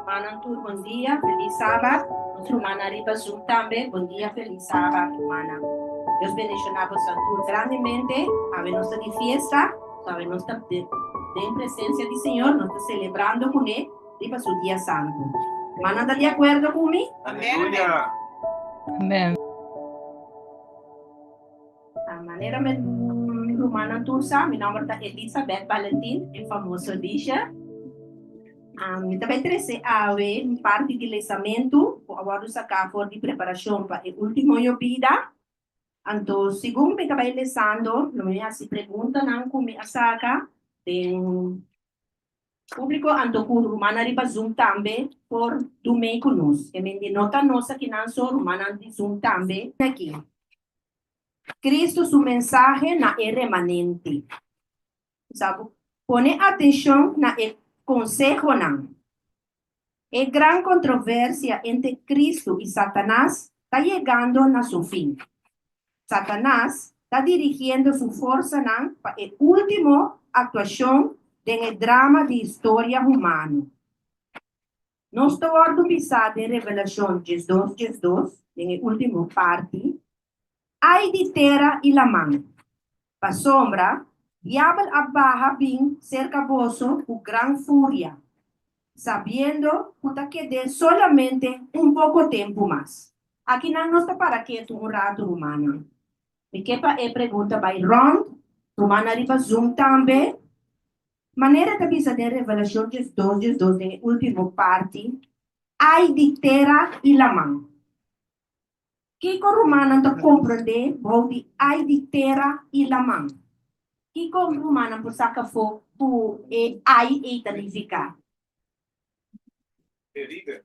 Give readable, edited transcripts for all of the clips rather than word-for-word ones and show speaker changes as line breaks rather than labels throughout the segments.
Manantur, bom dia, feliz sábado. Nossa irmã Riba Zoom também, bom dia, feliz sábado, irmã. Deus bendicionava o Santur grandemente, a nossa de fiesta, a nossa de presença do Senhor, nós estamos celebrando com ele, Riba o dia santo. Mana, está de acordo comigo?
Aleluia.
Amen.
A maneira me irmã Tursa, meu nome é Elizabeth Valentin, é famoso dixa. Também trece a ver parte de lançamento, agora sacar for de preparação para o último ano vida. Então, segundo me acabei lançando, não me se pergunta não como a saca, tem público ando com rumana riba Zoom também por do meio conosco. E me nota nossa que não sou rumana de Zoom também aqui. Cristo, sua mensagem na é remanente. Sabe? Pone atenção na consejo não. A gran controvérsia entre Cristo e Satanás está chegando a seu fim. Satanás está dirigindo sua força para a última atuação do drama de história humana. Nós estamos pisando em Revelação 2, na última parte, ai de terra e la mão. Para sombra, diabo abarra bem cerca vosso com gran fúria, sabiendo que quede solamente pouco tempo mais. Aqui não está para quieto rato humano. E que é pergunta by Ron, humana riba Zoom também. Maneira de bisa de Revelação 2, na última parte, ai de terra e la mão. Que o romano está compreender, vou de ai de terra e la mão. Que o romano por saca fogo, por e ai e tanificar.
Querida.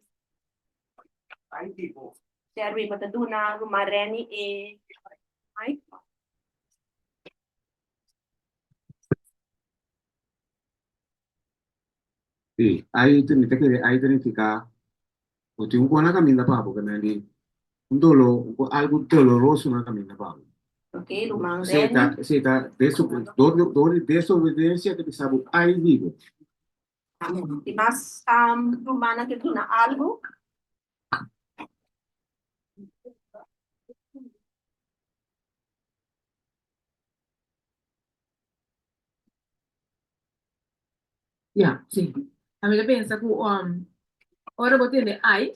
Ai, tipo.
Serve para tuna rumareni e ai.
Sì, hai tenuto che hai tenuto o ti un buona camminata papo che ne un algo doloroso una camminata papo.
Ok, rumareni.
Adesso desobediencia que pensavo hai digo.
E mas rumana que tuna algo.
Yeah, sì. A me pensa che ora potete ai,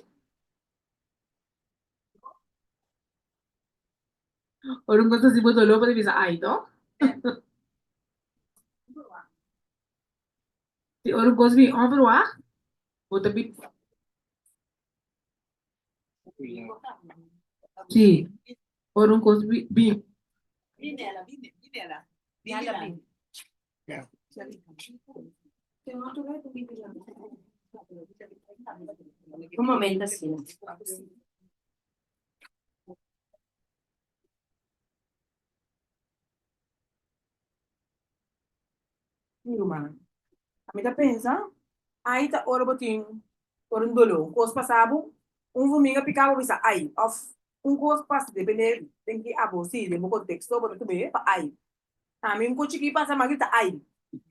ora un cosa si può dolore per pensare ai, no? Sì, ora un cosa mi overwa, o tapi sì, ora un cosa bi.
Vinela.
Un momento, sì.
Rumah. A me pensa, ai tá ora botin, ora um dolo, coisa passava, domingo picava bisa ai, of coisa passa depende, tem que abo sim, de contexto, para tu ver, ai. A mim coisa que passa mais tá ai.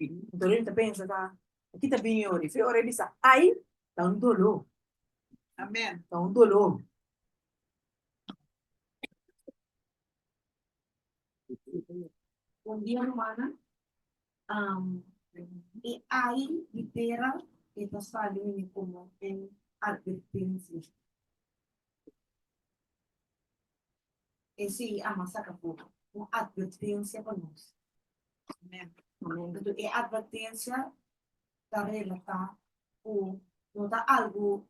Então ele pensa tá, aqui tá bem ora, foi ora bisa ai, tá dolo.
Amen.
Tá dolo.
Bom dia, Romana. E aí, litera, que nós falamos como em advertência. Esse é a massacre por uma advertência para nós.
Amen.
Então, é advertência da relatar o não dá algo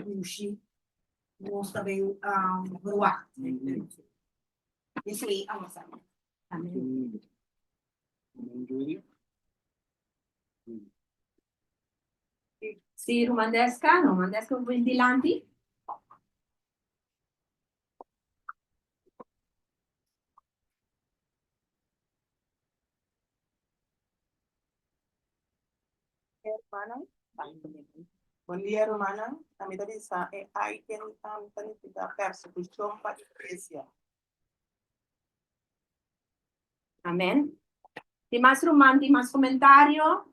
bushi, nós também beruah. Esse é a massacre. Amém. Si Romandesca, un ventilanti.
Hermana. Bom dia, Romana. A minha dica é ai tem tanta persecução para a igreja.
Amén. ¿Hay más román, hay más comentario?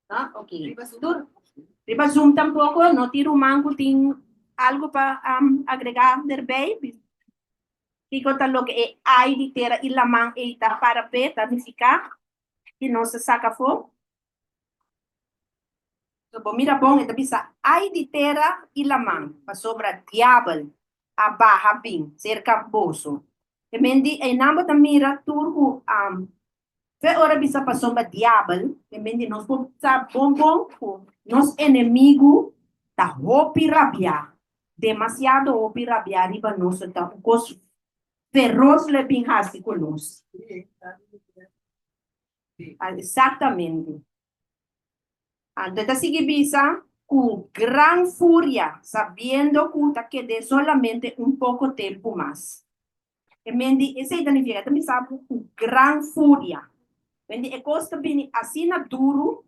Ah, ok. Riba Zoom tampoco, no tiro manco, tem algo para agregar erbij. Fico tá lo que é ai de ter ilaman e tá para peta de ficar e não se saca fo. So, bom, mira bom, então bisa ai de ter ilaman para sobra diabel a barra bem cerca bolso. E mendi e namba da mira turco fe ora bisa para sobra diabel e mendi nós vamos tá bom nos inimigo tá hopi rabia demasiado hopi rabia riba nós tá um coisa feroz le pinhasi conosco. Exatamente. Entonces, sigue visa con gran furia, sabiendo que quede solamente un poco tiempo más. E mendi, ese significa, también sabe, con gran furia. Mendi, e costa bini así na duro,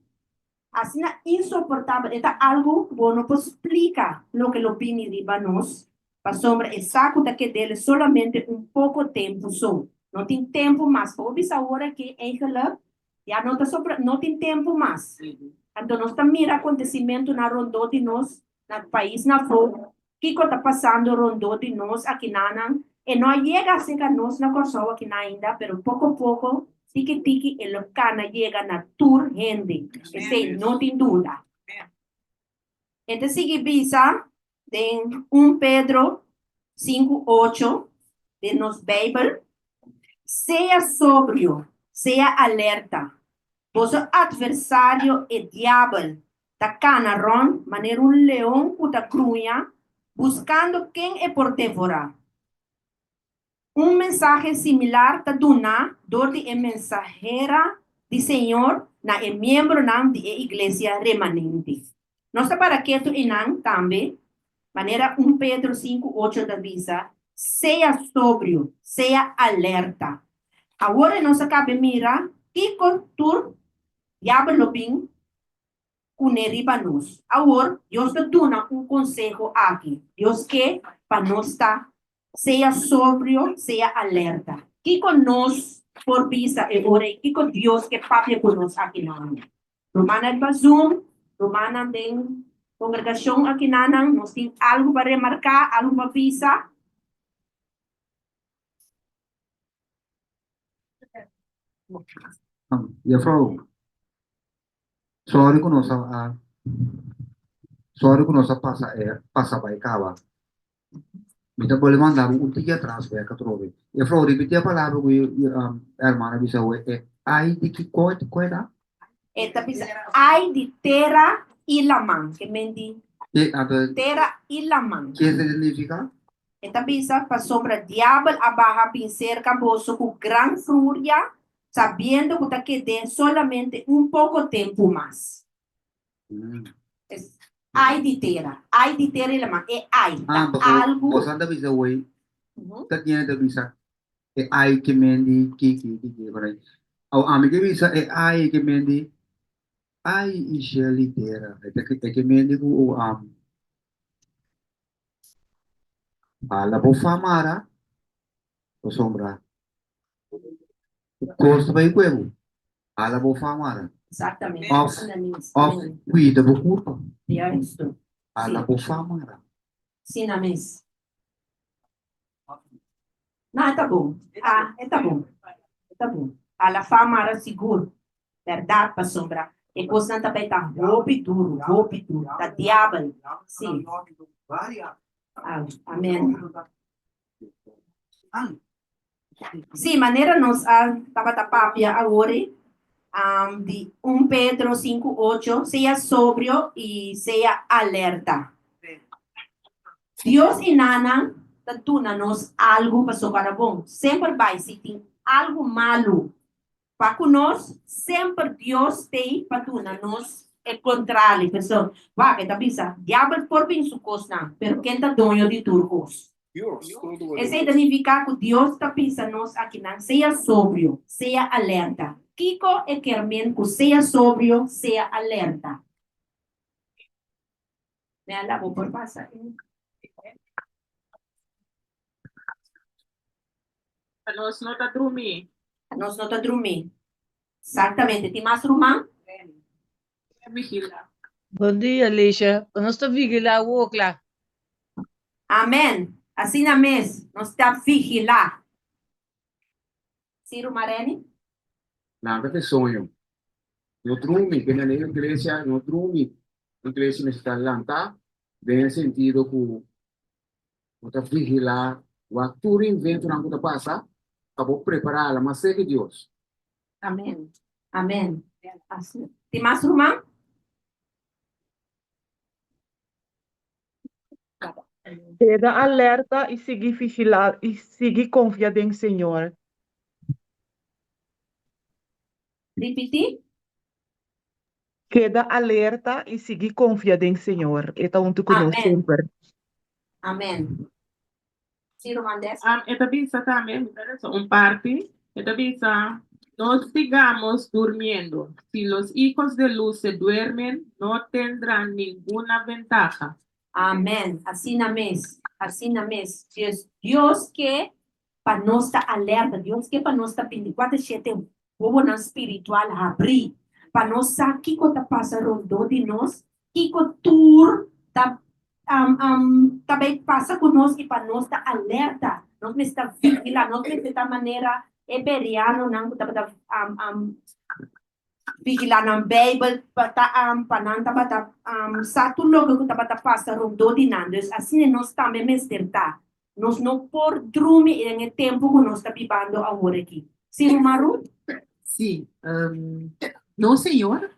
así na insoportable, está algo, bueno, pues explica lo que lo bini riba nos, para sombra, e saco da que dele solamente un poco tempo só. Não tem tempo mais. Por isso, agora que eigenlijk, já não, não tem tempo mais. Então, nós estamos mirando acontecimento na rondô de nós, no país, na flor, que está passando rondô de nós aqui na e não chega a ser que nós na Kosovo aqui ainda, mas pouco a pouco, tiki-tiki, e o cana chega na tour gente. Esse não tem dúvida. Então, sigue bisa, tem 1 Pedro 5:8, de nos Bíblia. Sea sobrio, sea alerta. Vosso adversário é diabo, da canaron, maneira leão puta crunha, buscando quem é por devorar. Mensaje similar da duna, dor de mensajera de Senhor, na é membro na de igreja remanente. Nossa para que tu inang também, maneira 1 Pedro 5:8 da visa, sea sobrio, sea alerta. Agora nós acabamos mirar que cultura diabo bem cuneriba nos. Agora Deus te dá conselho aqui. Deus quer para nós estar seja sobrio, seja alerta. Que conosco por vista e ora que com Deus que papai conosco aqui não. Romana de Zoom, Romana tem congregação aqui não. Nós temos algo para remarcar, algo para visa.
Juffrou, sorry que nossa passa vai cava. Mita boleh mandar um dia atrás vai que trove. Juffrou, repetir a palavra que a hermana disse é ai de que coisa?
Eta bisa ai de terra e lamang, que mendi
Que
terra e lamang.
que significa?
Eta bisa para sombra diabo a barra pincer caboso com gran furia, sabiendo que quede solamente un poco tempo mais. Ai de terra e lamang, é ai, algo.
Você anda bisa way, tadinha da bisa é ai que mendi que vai. Ao amigo bisa é ai que mendi ai iselitera. É que mendi o ala po famara o sombra. Costa vai cuevo. Ala po famara.
Exatamente.
Of cuida do corpo.
É isso.
Ala po famara.
Sim, na mesa. Não, tá bom. Tá bom. Tá bom. Ala famara seguro. Verdade, para sombra. E coisa também tá roupa duro. Da diabo. Sim. Amém. Sim, maneira nós estava tapapia agora de 1 Pedro 5:8, seja sobrio e seja alerta. Deus inana tatuna nos algo para sogar bom. Sempre vai se tem algo malo para nós, sempre Deus tem para tuna nos é contrário, pessoal. Vai que tá pensa, diabo por bem su costa, pero quem tá dono de turcos. Esse significa que Deus está pensando aqui não seja sobrio, seja alerta. Kiko é quermen que seja sobrio, seja alerta. Me ala vou por passar.
Nós não tá dormindo.
Nós não tá dormindo. Exatamente. Tem mais Romã?
É vigila.
Bom dia, Alicia. Nós estamos vigilando o lá.
Amém. Assim na mesa. Nós estamos vigilar. Ciro Mareni?
Nada de sonho. No dorme, que na igreja, no dorme. A igreja está lanta, bem sentido que você vigilar, o ator invento não está passa, acabou preparar, mas segue Deus.
Amém. Amém. Assim. Tem mais Romã?
Queda alerta e seguir vigilar e seguir confiando em Senhor.
Repetir?
Queda alerta e seguir confiando em Senhor. Então, tu conosco
Amém.
sempre.
Amém. Ciro Mandes?
Esta visa também, parte, esta visa, no sigamos durmiendo. Si los hijos de luz se duermen, no tendrán ninguna ventaja.
Amém. Assim na mesa. Assim na mesa. Deus que para nós estar alerta. Deus que para nós estar 24/7 o na espiritual abrir. Para nós saber o que está passando rondou de nós. Que tour tá também passa conosco e para nós estar alerta. Nós me está vigilando. Nós me está maneira heberiano não está vigilar na Bible para pananta bata satu logo que tá passa rondo de nandes assim nós também me está nós não por dormir em tempo que nós está vivendo agora aqui sim Maru
Sim, no Senhor,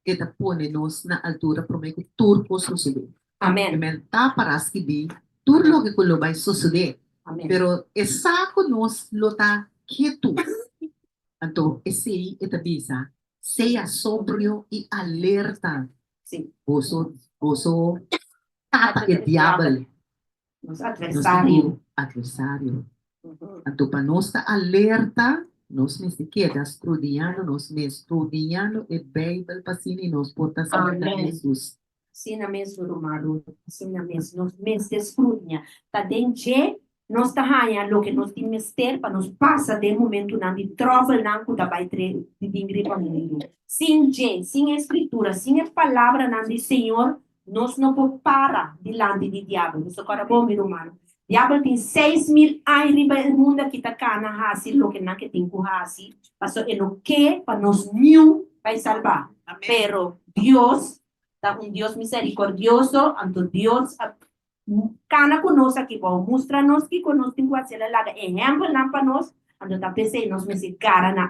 que te pone nos na altura para que tudo possa suceder.
amém
Amen. Tá para escrever tudo lo que vai suceder.
amém
Pero essa que nós lo tá quieto. Então, esse é a visa. Seja sobrio e alerta.
sim
Oso tata o diabo.
nosso adversário
Adversário. Então, para nós estar alerta, nós nos queda estudiando, nós nos estudiando a Bíblia para assim nós porta saber
Amém.
Jesus.
assim na mesma Maru assim na mesma nós me escrutnia tá dentro nós tá ganhando o que nós temos ter para nós passa de momento não de trouble não que vai ter de vingre para mim sem gente sem escritura sem a palavra não de Senhor nós não podemos parar diante de diabo isso agora bom meu irmão diabo tem 6.000 anos no mundo que está cá na hasi lo que não que tem com hasi passou é o que para nós new vai salvar pero Dios está Dios misericordioso ante Dios Kana conosco aqui, bom, mostra-nos que conosco tem que fazer lá, exemplo não para nós, ando tá pensando nós me se cara na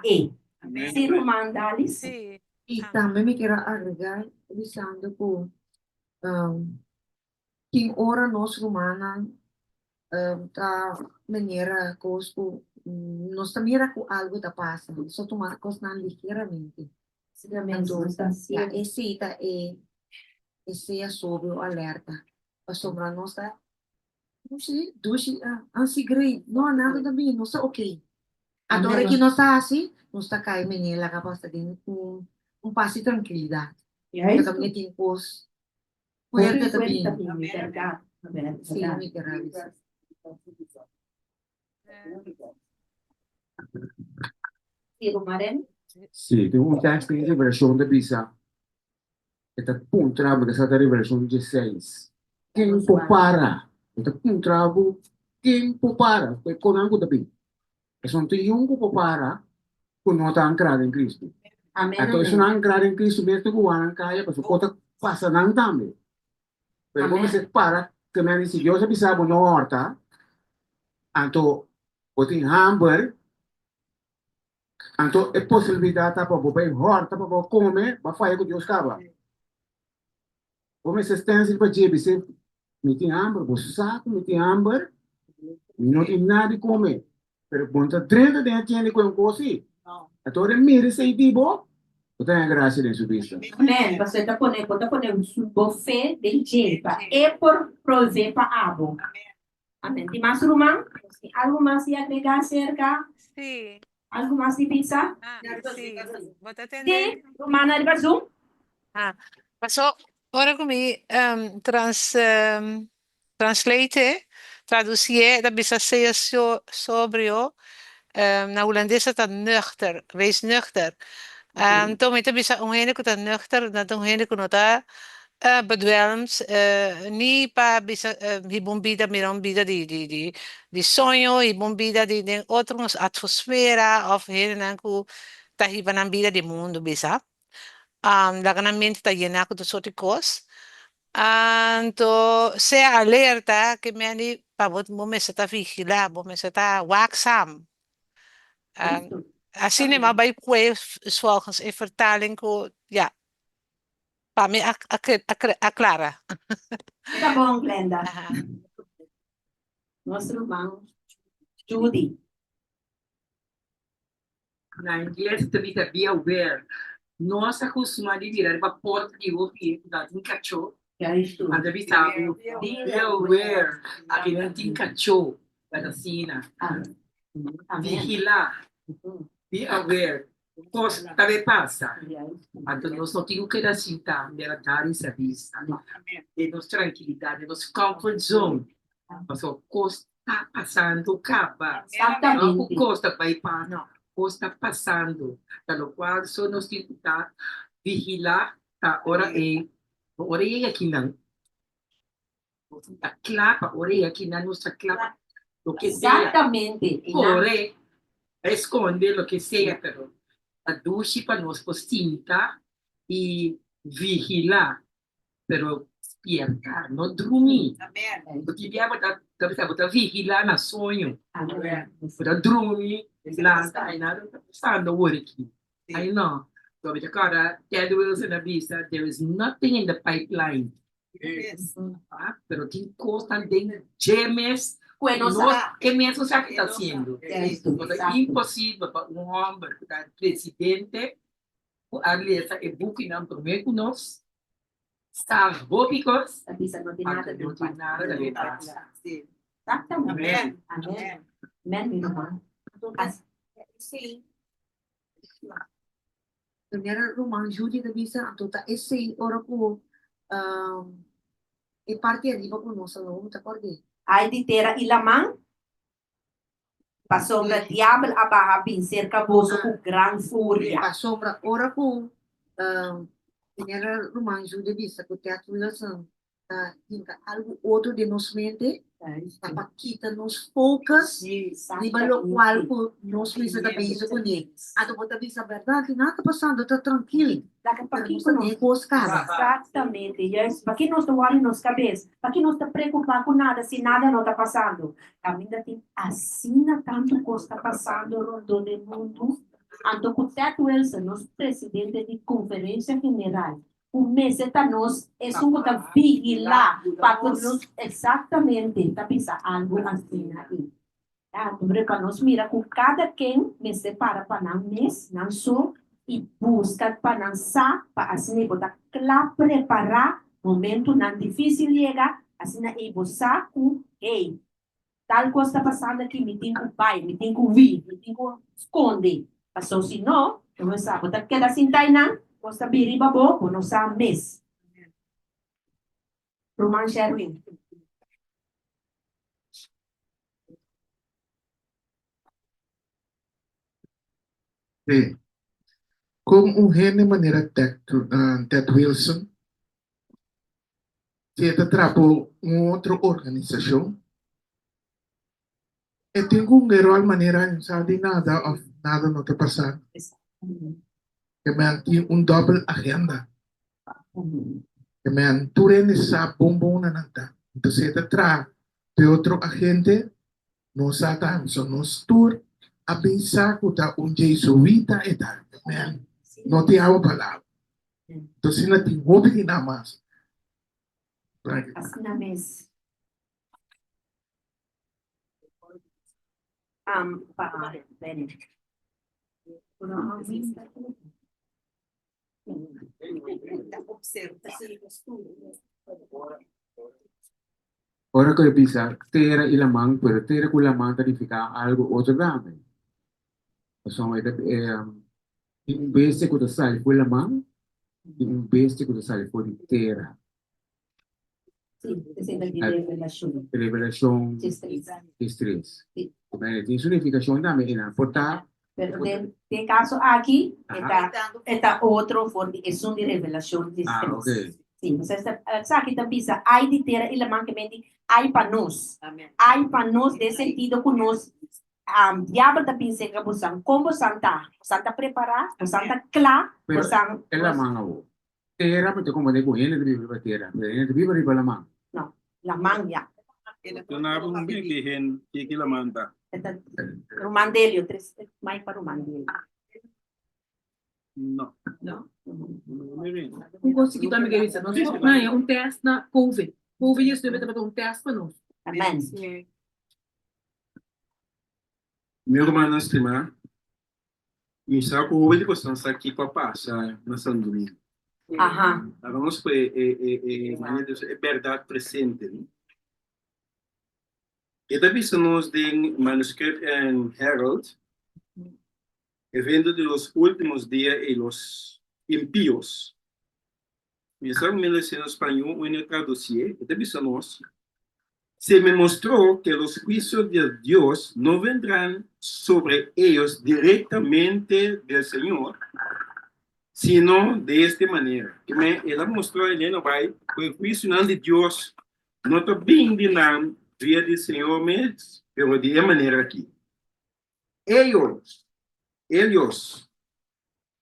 se romandalis,
Sí.
E também me quero agregar, avisando que quem ora nós romana tá maneira conosco, nós também era com algo da passa, só tomar coisas ligeiramente. Então, esse é sobre o alerta. Sobre nós tá, não sei, ansigrei, não há nada também, não está ok. Agora que nós está assim, nós está caindo menina, capaz de passo de tranquilidade. Eu também tenho coisas fuerte também.
verdade,
Sim, me quero avisar.
se romaren,
Sì, tem um texto em Revelação da Bisa. Esta puntrabo que está em Revelação 16. Quem para? Esta puntrabo, quem para? Foi com algo também. É só tem um que para, que não está ancrado em Cristo.
amém,
Então, isso não é ancrado em Cristo, mesmo que o ano caia, porque o passa não também. Mas como você para, que me disse, Deus avisava na horta, então, o tem hamburger, então, é possibilidade para você horta, para comer, para fazer o que Deus acaba. Como você tem para dizer, você me tem hamburger, você sabe, me tem hamburger, não tem nada de comer. Mas quando 30 dias tem com coisa, então, mira esse tipo, eu tenho graça em sua vista.
amém, você tá poner um buffet de gente, é por prover para abo, amém, tem mais romã, algo mais de agregar acerca,
Sí.
algo mais de pensar,
Sí. Vos te
sim,
atendés.
romana de Zoom,
Pasó ahora con mi translate. traduzië, dat bisa zeer sobrio. Na holandês is dat nuchter. Wees nuchter. Toen met bisa ongene kuta nuchter, dat ongene kuta bedwelms, niet pa bisa hibombida mirombida di sonho, hibombida di outros atmosfera of henenanku tahibanambida di mundo bisa. La mente está llena de soort cos. Então, ser alerta que me ali para você está vigilar, você está waakzaam. Assim nem maar bij volgens in vertaling ja, para me aclara.
Tá bom, Glenda.
Aha.
Nosso irmão, Judy.
Na inglês também tá be aware. Nossa costuma de virar para porta de ouvir da um cachorro.
Que é isso?
Anda bisabo. Be aware. Aqui não tem cachorro. Da cena.
Amém.
Vigilar. Be aware. Coisa que passa. Então nós não temos que dar cinta, dar em serviço. De nossa tranquilidade, de nossa comfort zone. Mas o coisa está passando, acaba. Não o coisa vai para não. Está passando, pelo qual só nós temos que vigilar, tá? Ora é aqui não, a clapa, ora é aqui na nossa clapa, o que seja,
Exatamente.
ora esconde o que seja, pero a ducha para nós postinta e vigilar, pero despiertar, não dormir. Porque dia vigilar na sonho, para dormir. Last time, I don't understand the word key. I know. So, with the car, Ted Wilson Abisa, there is nothing in the pipeline.
Yes.
Pero tem costa de gemes.
Bueno,
Que mesmo sabe que está haciendo.
É isso.
É impossível para homem, para o presidente, a aliança é buco e não promete nós. Estar bóbicos.
A pista não tem nada
Não tem nada a ver.
Exatamente.
Amém.
Amém. Amém, meu irmão.
Sim. Primeira Roman Judy da bisa tota esse ora ko e parte arriba con nossa não tá acorde.
Aí de ter ilamang, passou para diabo a barra cerca bozo com gran fúria.
A sombra ora ko primeira Roman Judy bisa ko teatro ilação tinha algo outro de nos mente para kita nos focus di lo qual ko nos bisa da bisa ko ni ato po tabi sa verdade nada passando tá tranquilo
Daqui para aqui,
Exatamente.
Yes. Para que nós não olhamos nos cabeças? Para que nós estamos preocupados com nada se nada não está passando? Ainda tem assim tanto coisa está passando no mundo. Então, com o Ted Wilson, nosso presidente de conferência general, o mês está nós, é só para vigilar, para nós exatamente, está pensando algo assim aí. Para nós mirar com cada quem me separa para não mês, não só, e busca para lançar, para assim botar claro, preparar, momento não difícil chegar, assim aí você com, ei, tal coisa está passando aqui, me tem que pai, me tem que vir, me tem que esconder, passou se não, não sabe, botar queda assim tá não, você biriba bom, não sabe mês. Roman Sherwin.
Sim. Como um de maneira Ted Wilson, se trabalha uma outra organização, e tem de maneira não sabe nada, nada não está passando. Que man tem double agenda. Que man tudo nessa bombom na nanta. Então se trabalha de outro agente, não sabe só nos tour a pensar que está jesuíta e tal. Não tem a palavra. Então, se não tem hobby nada mais.
Assim na mesa. Benedict.
Ora que bisa, tera ilamang, pero tera kulamang tarifica algo outro dame. So, in vez de que sai kulamang, in vez de que sai por tera.
Sim, sendo de revelação.
Revelação
Distrito.
3.
Sim.
Mas tem significação também, né? Portar,
Pero tem caso aqui,
Ajá.
está outro forte, é de revelação
Ah,
distrito.
ok.
Sim, você está aqui também, aí de ter elementos, aí para nós. Aí para nós, de sentido que nós, diabo da pinceira, como Santa preparar, Santa claro,
Pero es la mano, vos. Tierra, pero como de coger el libro de tierra. Pero en el libro de la mano.
não, la manga.
Tunabong bibihin, kikilamanta.
Romandelio, mais para Romandelio.
No.
No.
Maybe.
Kung conseguir também que isso, nós vamos teste na COVID. COVID isso deve ter teste para nós.
Amém.
Meu irmão estima, mi sa ko wili ko san sa ki papa sa na San Domingo.
Aham.
Vamos pues es verdad presente. ¿No? Esta vista nos de manuscrito en Herald, evento de los últimos días y los impíos. Mensaje en español, una traducción, esta vista nos se me mostró que los juicios de Dios no vendrán sobre ellos directamente del Señor, sino de esta manera. Que él mostró a Elena, que el juicio de Dios no está bien vía del Señor, pero de esta manera aquí. Ellos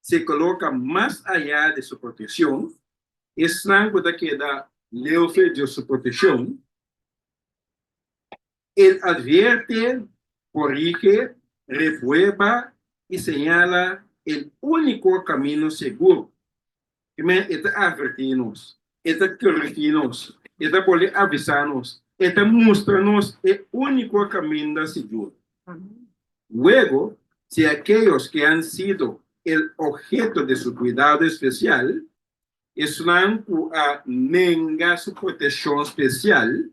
se colocan más allá de su protección, están cuando queda lejos de su protección. Él advierte, corrige, reprueba y señala el único camino seguro. Está advertirnos, está corregirnos, está poder avisarnos, está mostrarnos el único camino seguro. Luego, si aquellos que han sido el objeto de su cuidado especial están a negar su protección especial,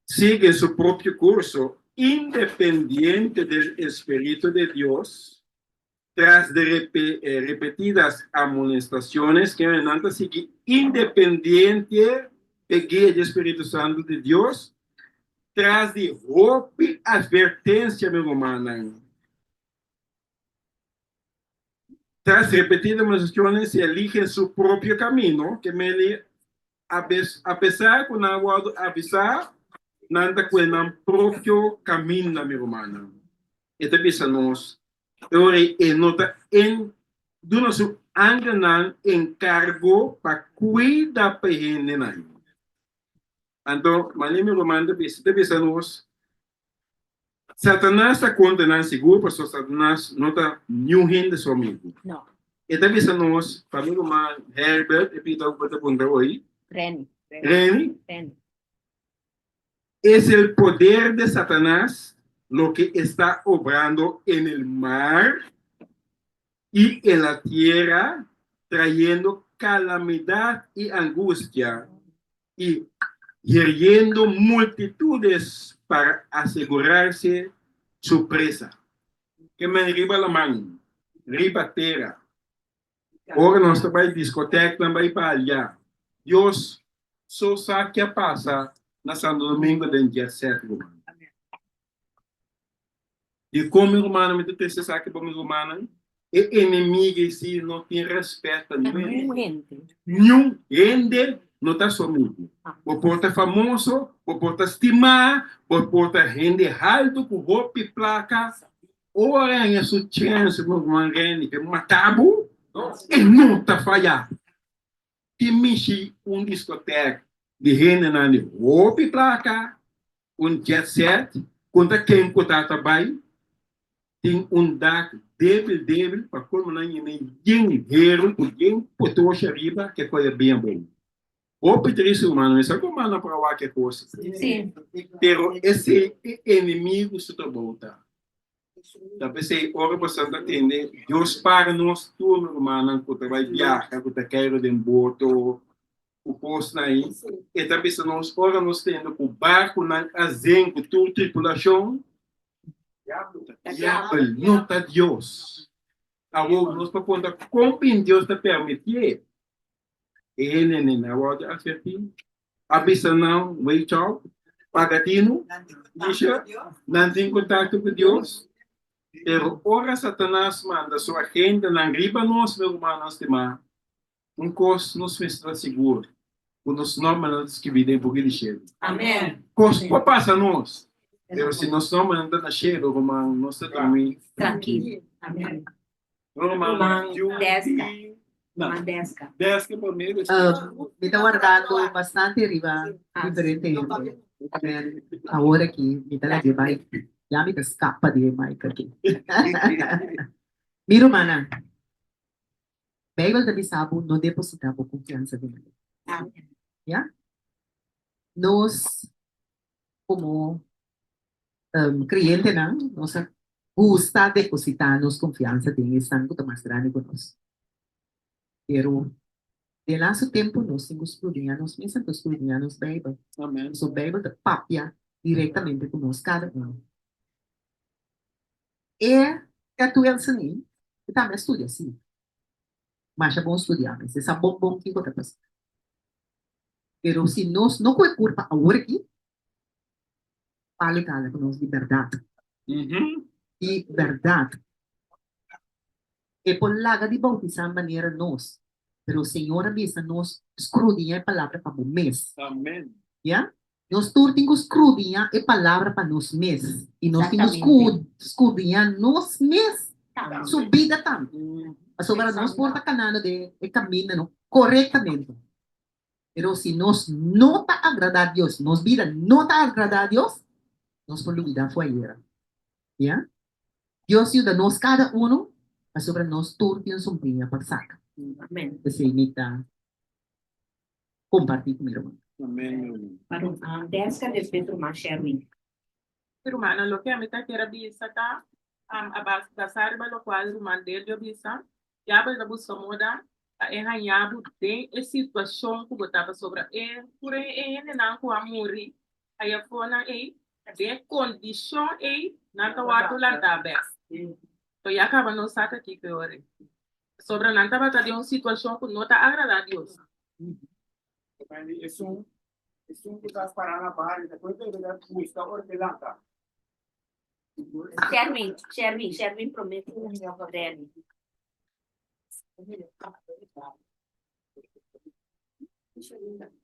sigue su propio curso independiente del Espíritu de Dios, tras de repetidas amonestaciones que van a seguir independiente de guía del Espíritu Santo de Dios, tras de golpe advertencia, mi hermana. Tras repetidas amonestaciones, se eligen su propio camino, que a pesar que no puedo avisar, nada que el propio camino, mi hermana. Esta vez nos, ahora nota en su gran encargo para cuidar para gente. Entonces, mi hermana, esta vez nos, Satanás está condenando seguro, pero Satanás no está ni un gente su amigo.
No.
Esta vez nos, para mi hermano Herbert, he pedido que te ponga hoy.
Reni.
Es el poder de Satanás lo que está obrando en el mar y en la tierra, trayendo calamidad y angustia y hiriendo multitudes para asegurarse su presa. Que me riba la mano, riba tierra. Ahora nós estamos en discoteca, também para allá. Dios só sabe que passa na Santo Domingo do dia 7, irmão. E como irmão, me tem que saber como irmão, é inimigo se não tem respeito a ninguém. Nenhum gente não está somente. Por porta famoso, por porta estimar, por porta gente alto com roupa e placa. Ora, é sua chance, meu irmão, que matabo, e não está falhando. Que mexe discoteca de gente na roupa e placa, jet set, conta quem está trabalhando, tem DAC débil, para como não é dinheiro, ninguém botou arriba, que coisa bem bom. Roupa triste humano, mas como não para qualquer coisa.
Sim.
Pero esse inimigo se volta. Talvez ora bastante atender, Deus para nós, tudo, irmão, que vai viajar, que quer de boto, o posto aí, e talvez nós ora nós tendo o barco na azenco, toda tripulação, diabo, não está Deus. Agora nós para contar como Deus está permitir, Ele na word afetin. Abisa não, wait out. Pagatino, deixa, não tem contato com Deus. Pero ora Satanás manda sua agenda na riba nós, meu irmão, nós temos cos nos fez seguro. O nosso nome não diz que vida em pouquinho de cheiro.
Amém.
Cos, o passa nós. Pero se nosso nome não está cheiro, irmão, nós estamos
Tranquilo. Amém.
Irmão,
Mandesca.
10 que por meio.
Me está guardando bastante riba, diferente. Agora aqui, me está lá de bike. Já me escapa de bike aqui. Miro, mana. Bible também sabe, não depositamos confiança de nós. Yeah? Nós, como creyente, não? Nós gusta depositar nos confiança de están muito mais grande que nós. Pero, de nosso tempo, nós temos estudiados, mesmo estudiados Bible.
Amém.
So, Bible te papia diretamente com nós, cada um. E, a tua ensinar, e também estudia, sim. Mas é bom estudar, mas é bom que você passa. Pero se nós não foi culpa agora aqui, fale cada com nós de verdade. De verdade. E por lá de bautizar maneira nós. Pero o Senhor avisa nós escrudinha a palavra para o mês.
Amém.
Yeah? Nós temos escrudinha a palavra para nós mês. E nós temos escrudinha nós mês. Subida tanto. Sobre nós porta canal de caminho corretamente. Pero se nós não está agradar a Deus, nós vida não está agradar a Deus, nós por vida fuera. Yeah? Deus ajuda nós cada um, mas sobre nós todos temos sombrinha para sacar.
Amém.
Você imita compartilhar com meu irmão.
Amém.
Para a desca de Pedro Macherwin.
Rumana, lo que a mitad que era bisa ta, a base da sarba, lo qual rumana dele bisa, já vai dar busca moda, enranhado de a situação que botava sobre ele, por ele não com amor, aí a fona de condição não tá o ato lá da besta. Então já acaba não saca aqui que ore. Sobre não tava de uma situação que não tá agradável a Deus.
Es un que estás para la barra, después de ver tu está ordenada.
Sherwin promete um dele.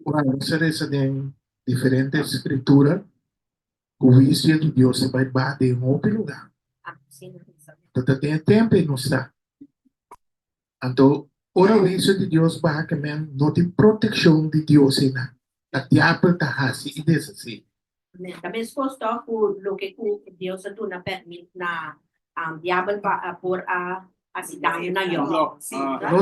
Bueno, esa es de diferentes escrituras, juicio de Dios se va a bater en otro lugar. Entonces, tiene tiempo y no está. Entonces, ahora el juicio de Dios va a que no tiene protección de Dios en nada. La diablo está así y es así.
Também exposto por lo que Deus tu na permite na diabo por a cidade na yo.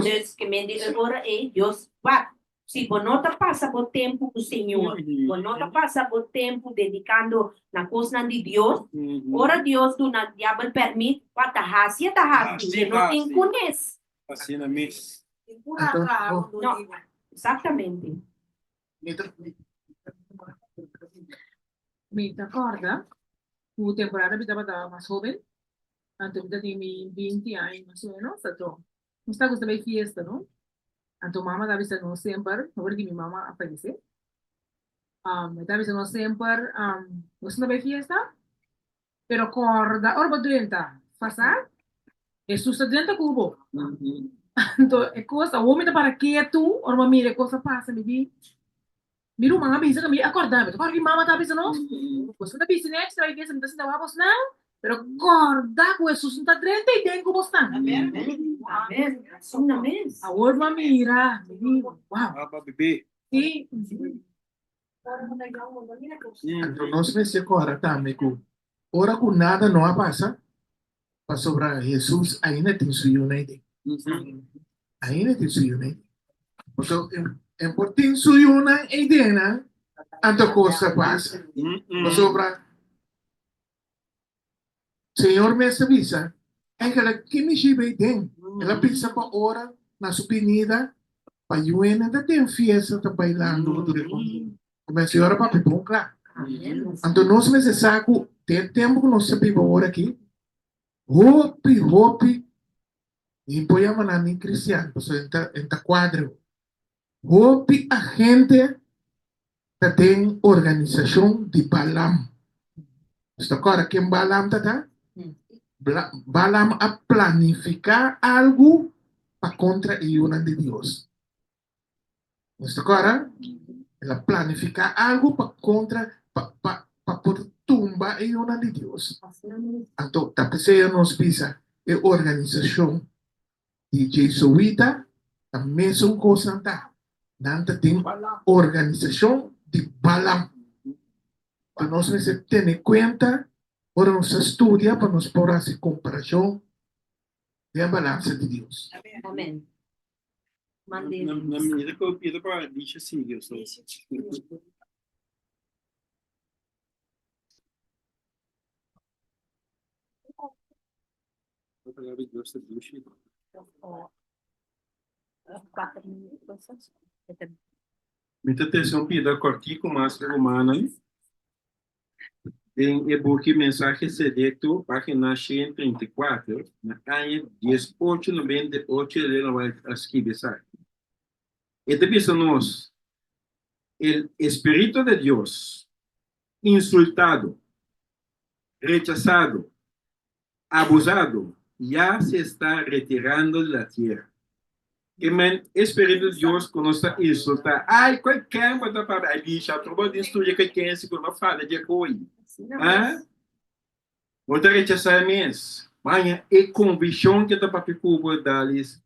Deus que me diz agora é Deus vai. Se você não passa por tempo com o Senhor, você não passa por tempo dedicando na coisa de Deus, ora Deus tu na diabo permite para tahasia, não tem conhece.
Assim na mesa.
Não, exatamente.
Me acorda, tu temporada vida estava mais jovem, antes eu tinha 20 anos, mais ou menos, então, não está gostando de fiesta, não? Então, mama estava dizendo sempre, agora que minha mama faleceu, estava dizendo sempre, gostando de fiesta, pero acorda, orba doenta, passar, é susta doenta cubo. Então, é coisa, o homem está para quieto, orba mira, coisa passa, me diz. Miro mga bisa kami acordar, pero kung mama tabi sa no, gusto na bisa next try guys, hindi sa nawapos na, pero corda ko Jesus na 30 e tengo bostan.
Amen. Amen.
Award mamira. Wow.
Apa bebê.
Sí.
Entonces, no sé si ahora también, ahora con nada no pasa, para sobre Jesús, ahí no tiene su unidad. Ahí no tiene su unidad. En portin suyuna idena anto cosa pasa. Sobra Señor me avisa, es que la que me lleve den, la pizza pa ora na supinida pa yuena da ten fiesta ta bailando como a senhora pa pipon claro. Anto nós me saco tem tempo que nós sabemos ora aqui. Hopi e põe a maná em cristiano, então entra quadro. Hopi a gente que tem organização de Balaam. Está claro que Balaam tá? Balaam a planificar algo para contra a iuna de Deus. Está claro? Ela planificar algo para contra, para por tumba a iuna de Deus. Então, tá pensando nos pisa a organização de Jesuíta, a mesma coisa tá. Nanta tem organização de Balaam. Para nós ter em conta, para nós estudar, para nós pôr essa comparação da balança de Deus.
Amém.
Na medida que eu pido para a Alicia seguir, eu sou. Vou pegar o Deus da Alicia. Muita atenção, pida cortico, máscara humana. Em e-book Mensagem Selecto, página 134, na área 1898, ele não vai escrever. Este pensamos, el Espíritu de Dios, insultado, rechazado, abusado, ya se está retirando de la tierra. Que el Espíritu de Dios conoce insultar. Ai, qualquer coisa para a bicha, trouxe de estúdio que quem se não fala de coisa. Ah? Outra rechazar mesmo. Mas é convicção que está para picuba deles.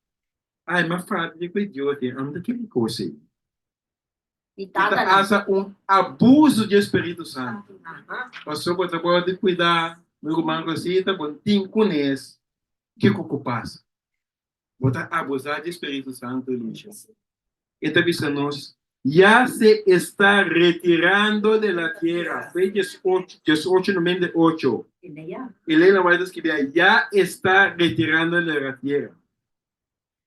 Ai, mas fala de que Deus tem anda que coisa. Essa abuso de Espírito Santo. Passou por trabalho de cuidar, meu irmão assim, tá bom, tem conhece que passa. Botar abusar de Espírito Santo, Lígia. Esta vista nós ya se está retirando de la tierra. Fue 1898. Elena va a escribir, ya está retirando de la tierra.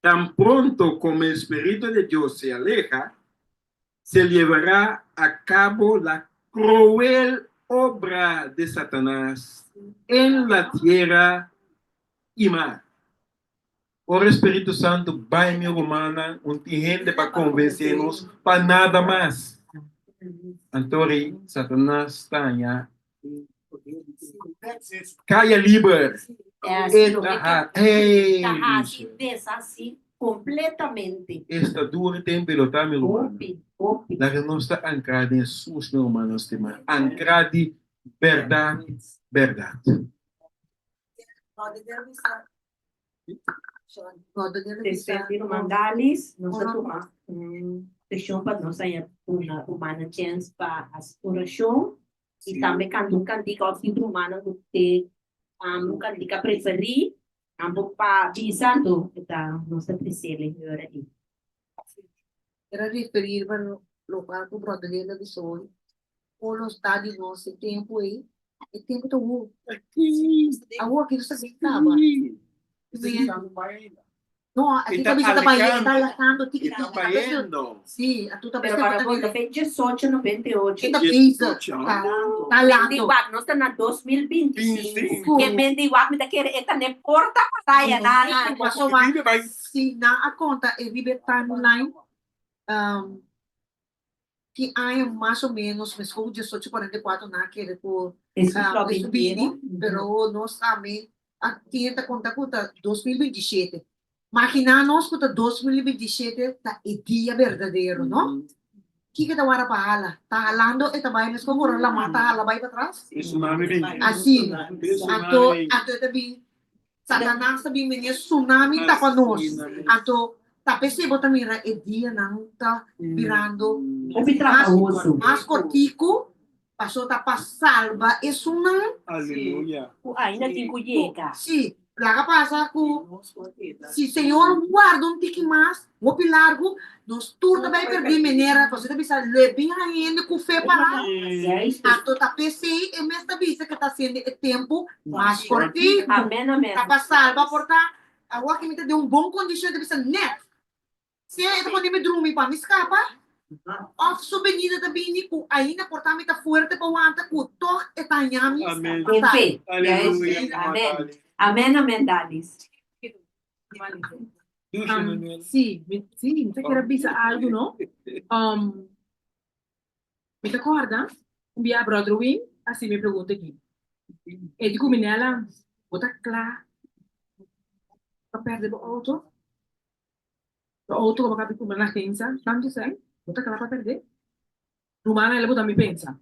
Tan pronto como el Espíritu de Dios se aleja, se llevará a cabo la cruel obra de Satanás en la tierra y mar. O Espírito Santo vai me humana, gente para convencer-nos para nada mais. Então, Satanás está aí. Caia livre.
Está assim completamente.
Esta dura tem pilotar, meu irmão. La que não está ancrada em suas, meu irmão, ancrada em verdade, verdade.
Prefiro mandar-lhes nossa turma. Deixou para nós aí uma chance para a oração e também quando diga ao filho humano que nunca diga preferir para visando está nossa terceira hora aí.
Era referir para o local que o brasileiro de sonho, ou no estádio nosso tempo aí, é tempo do mundo. A rua que você estava. No, aquí también está alejando,
está fallando.
Sí, a tu
Pero para quando fez 18, 98.
Está pisa, está alando.
Não está na 2025. Que mendiwak me daquele eta nem porta para nada.
Sim, na a conta é viver timeline que há mais ou menos, mas como 18, 44 naquele por subir, pero nós também a tinha conta com 2027. Imaginar nós que 2027 tá é dia verdadeiro, não? Que tá agora para hala? Tá halando e tá vai mas como ora lá mata hala vai para trás?
Tsunami vem.
Assim, ato também Satanás também menino tsunami tá para nós. Ato tá percebo também é dia não tá virando mas cortico passou tá para salva é tsunami.
Aleluia.
Ainda tem cuica.
Sim. Lá passa com se Senhor guarda tique mais o largo nos turnos vai perder maneira você deve estar bem ainda com fé para a toda PC e mesma vista que está sendo o tempo mais cortinho
amém
tá passar vai portar agora que me dá um bom condição deve ser net se é quando me dormir para me escapar of subvenida também com ainda portar me tá forte para aguentar com toque e tanhami
amém
aleluia amém Dalis.
Sì, sì, mi sa che era bisa algo, no? Me acorda? Minha brother Win, assim me pergunta aqui. E digo, menina, bota claro, para perder o auto como capito na agência, tanto sei, bota claro para perder. Rumana, ela bota me pensa.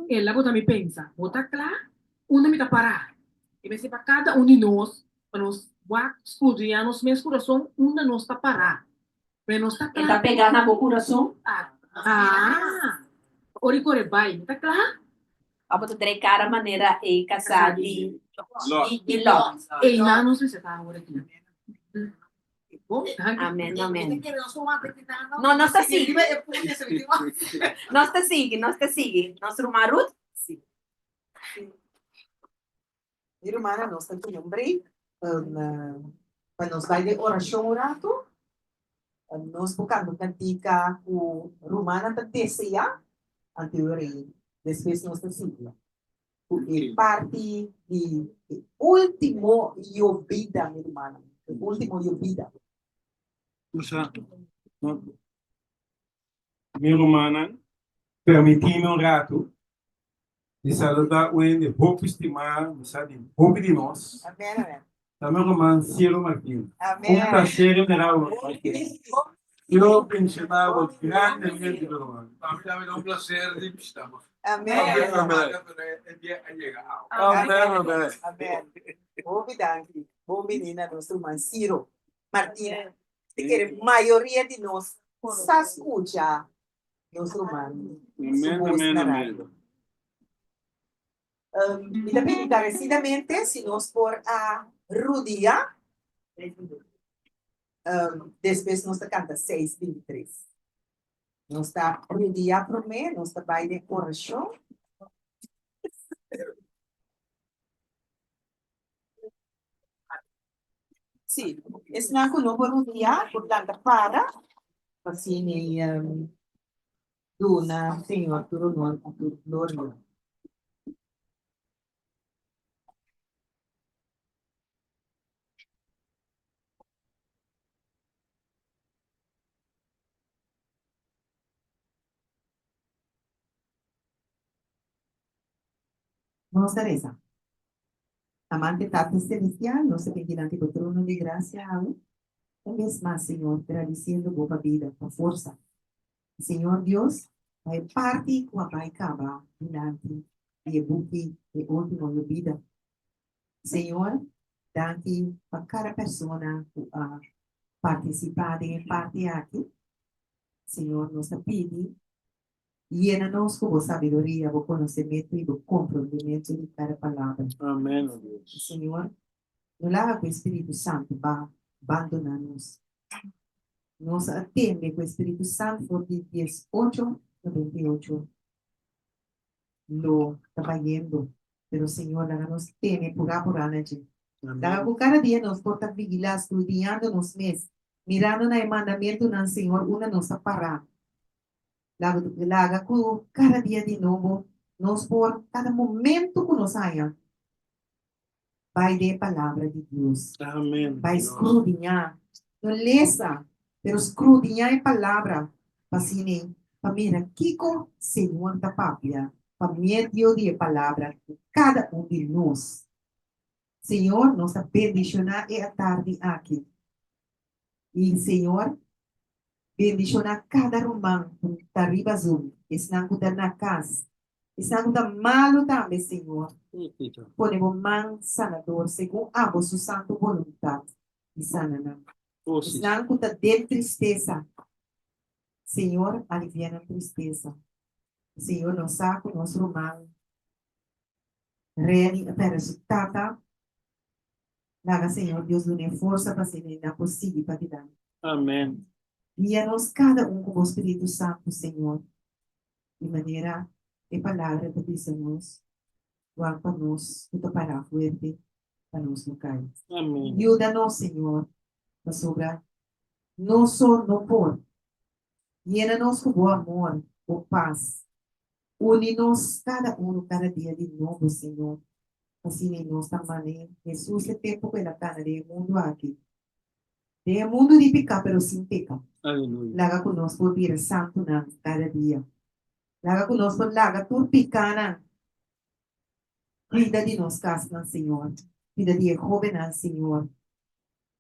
Ela bota me pensa, bota claro, onde me tá parar. E me se para cada um de nós, para nós, escutar, nos meus coração, onde nós tá parar. Mas nós tá
Está
claro.
pegando a meu coração.
Ori corre vai, tá claro?
Apa tu dari cara maneira e casar de Lot.
E não sei se tá agora aqui.
Amém, amém. Não, nós está seguindo. Nós está seguindo, nós está seguindo. Nós rumarut? Sim.
Irmã, nós temos um break. Para nós vai de oração orato. Nós buscamos cantica com Romana da terceira anterior. Depois nós temos e parte de último vida, minha irmã. Último vida.
Puxa, minha irmã, permitir-me um rato de saludar o de pouco estimar, de pouco de nós.
Amém, amém.
Da minha irmã Ciro Martins.
Amém.
Um prazer em geral. Eu mencionava grandemente, meu irmão.
É um prazer de estar.
Amém.
Amém.
Amém. Bom danke. Bom menina, nosso irmão Ciro Martina. Que a maioria de nós só escuta nosso irmão.
Amém.
E também encarecidamente, se nós for a Rudia, depois nós canta 6:23. Nós está Rudia para mim, nós está vai de coração. Sim, esse não é o novo Rudia, portanto, para, assim, Duna, Senhor, tudo glória. Vamos a rezar. Amante Tata Celestial, nos pedirán tu trono de gracia aún. Una vez más, Señor, agradeciendo boa vida, por fuerza. Señor Dios, vai parte com a pai cava, durante e buque e último de vida. Senhor, danke para cada pessoa que participado em parte aqui. Senhor, nos pede, llena-nos com a sabedoria, o conhecimento e o compreendimento de cada palavra.
Amém, Deus.
Senhor, não lava com o Espírito Santo para abandonar-nos. Nos atende com o Espírito Santo por 18:98. Lo trabalhando, pero Senhor, nos teme por noite. Daga com cada dia nos porta vigilar, estudiando nos mês, mirando na mandamento do Senhor, uma nossa parada. Laga com cada dia de novo, nos por cada momento que nos haya. Vai de palavra de Deus.
Amém.
Vai escrutinhar. Não lesa, pero escrutinhar a palavra. Assim, para mira, Kiko, Senhor da Pátria, para meio de palavra, cada de nós. Senhor, nos bendicionar a tarde aqui. E, Senhor, bendicionar cada romano que está arriba Zoom, está na casa. Está malo também, Senhor. Ponemos man sanador, segundo a vossa santa vontade. E sanana. Está de tristeza. Senhor, alivia a tristeza. Senhor, nos saca nosso romano. Reani, para resultado. Laga, Senhor, Deus, dê força para ser possível para te dar.
Amém.
Guia-nos cada com o Espírito Santo, Senhor. De maneira e palavra que dizemos, guarda para nós, que tu para fuerte, para nós não cair.
Amém.
Ajuda-nos, Senhor, para sobrar. Não só no por. Llena-nos com o amor, com paz. Une-nos cada dia de novo, Senhor. Assim, nós também, Jesus, é tempo pela cara do mundo aqui.
De mundo de pecado, pero sin pecado.
Aleluia.
Laga conosco o Santo na cada dia. Laga conosco, laga por picana. Cuida de nós, casa, Senhor. Cuida de joven, Senhor.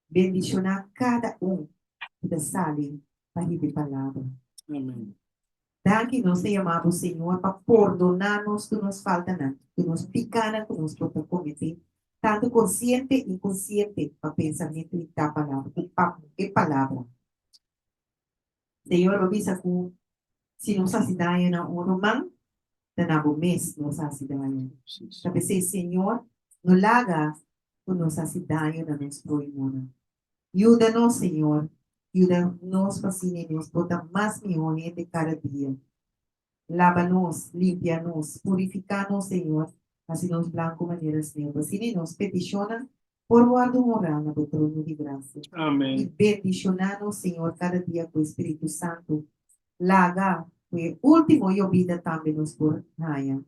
Bendiciona cada que sale para a palavra.
Amém.
Daqui nós te amamos, Senhor, para perdonar-nos que nos falta, que nos picana, que nos pode cometer. Tanto consciente e inconsciente, para pensamento e da palavra. Que palavra. Senhor, avisa que se não se dá na romã, na mês não se dá. Sabe se Senhor, no laga que não se dá na nossa proimona. Ajuda-nos, Senhor. Ajuda-nos para assim nos botar mais milhões de cada dia. Lava-nos, limpia-nos, purifica-nos, Senhor. Assim nos branco maneira, Senhor. Assim nos peticiona por guarda morar no trono de graça.
Amém.
E bendicionar-nos, Senhor, cada dia com o Espírito Santo. Laga, o último e vida também nos por raia.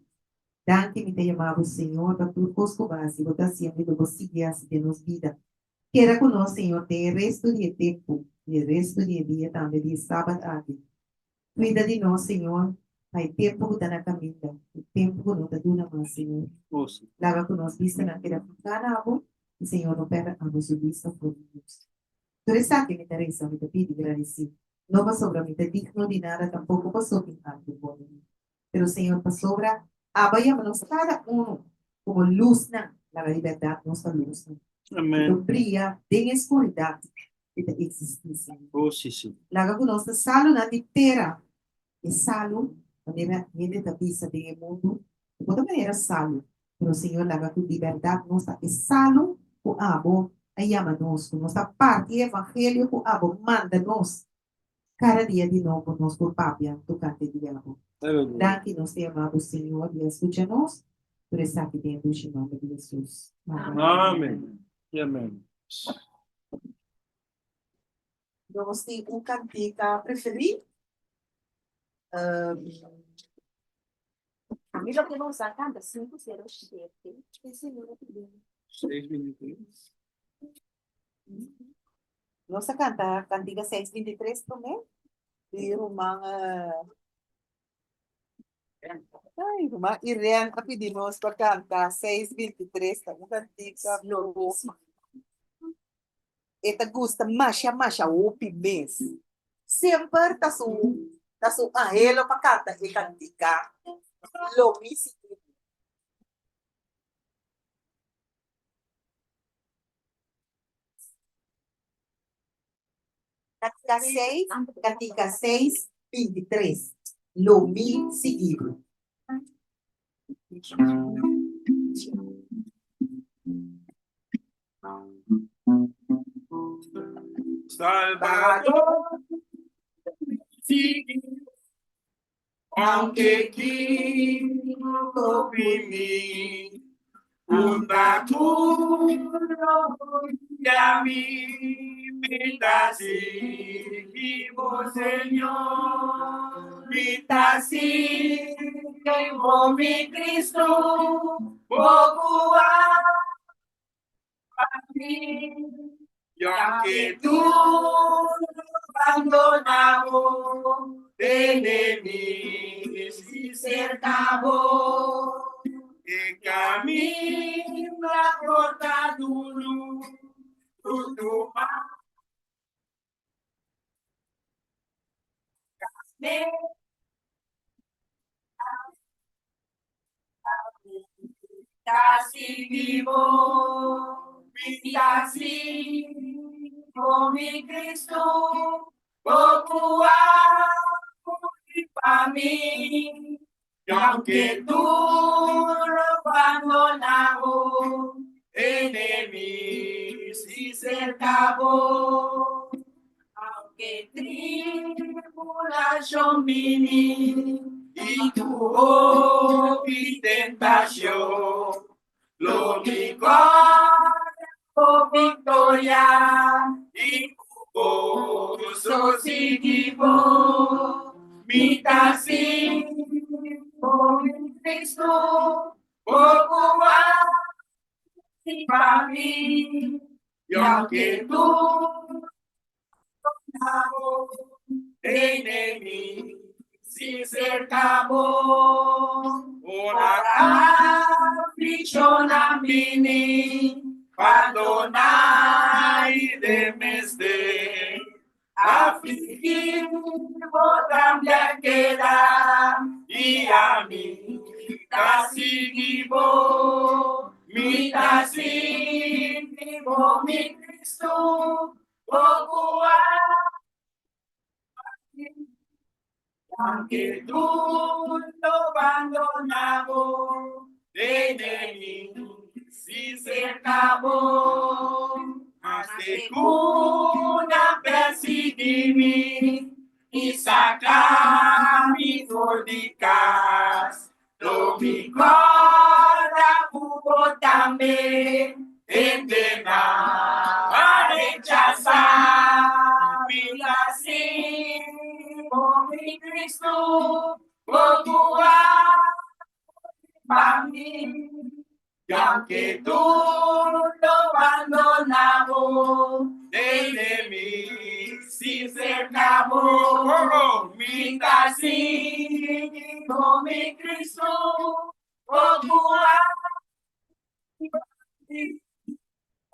Dante me te chamava, Senhor, para tu cosco base, votação de você de nos vida. Quero conosco, Senhor, de resto de tempo, de resto de dia também, de sábado aqui. Cuida de nós, Senhor. Pai, tempo que está na caminha, o tempo que não está dando mais, Senhor.
Ouça.
Lava conosco, vista naquela canabo, e Senhor, não perca a nossa vista por Deus. Por isso que me interessa, me pedi agradecer. Não para sobra, me digno de nada, tampouco para sobre algo bom. Pero, Senhor, para sobra, abayamos cada como luz na liberdade, nossa luz.
Amém.
Brilha, tem escuridão da existência.
Ouça, sim.
Laga conosco, salo na inteira. E salo, maneira da vista do mundo, de toda maneira salo. Pero, Senhor, laga com liberdade, nossa, e salo, o abo, aí ama-nos, nossa parte, evangelho, o abo, manda-nos. Cada dia de novo, nós por papia, tocante de diabo. Daqui nós te amamos, Senhor, e escuta-nos, por essa que tem em nome de Jesus.
Amém. E amém.
Nós temos cantica preferida.
A mí lo que nos encanta es 507.
6 minutos.
Nossa canta, cantiga 623 também. Di rumang, ay, rumang Irian, rapidimos para canta 623, estamos cantiga novo. Esta gusta masha upi mes. Sempre tasu ahelo para canta e cantiga. Lo misi. Cantica 6, 23. Lo mi seguido.
Salvador, aunque quiero vivir, una a mi vida vivo, Señor, vida vivo, mi Cristo, poco a mí, y aunque tú abandonado, de mí si cercavo, que camina corta duro, tu casi vivo, casi vivo, mi Cristo, poco para mí, y aunque tú lo abandonado, enemigos y cercavo, aunque tribulación vini y tu tentación, lo digo por victoria y gozo seguimos, mi casi por Cristo, poco para mí, y aunque tú
enemy si cercamo ora affliccionamini quando nai de meste afligivo cambia queda y a mí seguivo mi seguivo mi Cristo poco anche tu lo abbandonavo e nemici si cercavo ma una perseguimi y sacami di casa lo mi cora hubo también entena rechazar mi así oh mi Cristo oh tu para mí y aunque tú lo abandonamos de mí si cercamos mi castigo mi Cristo oh tu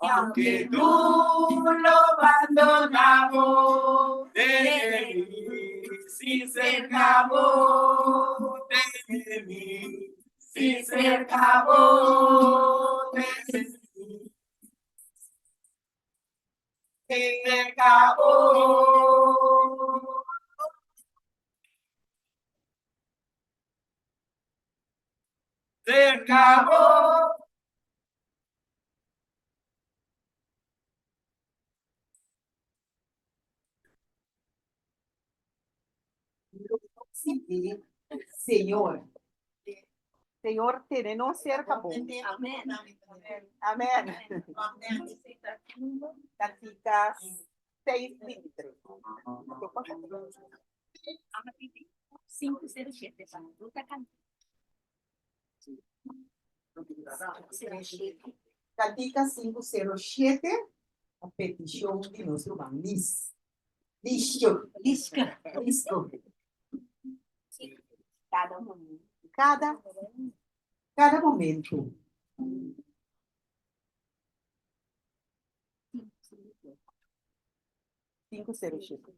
y aunque tú lo abandonamos de mí si cercamos de mí si cercamos de mí si cercamos cercamos
Sí, Señor. Señor, tenemos cerca. Amén. Amén. Canticas 6:23.
507 para luta
Canticas 507, a petición de nuestro Listo. Listo.
cada momento.
Cada momento. Cinco zero siete.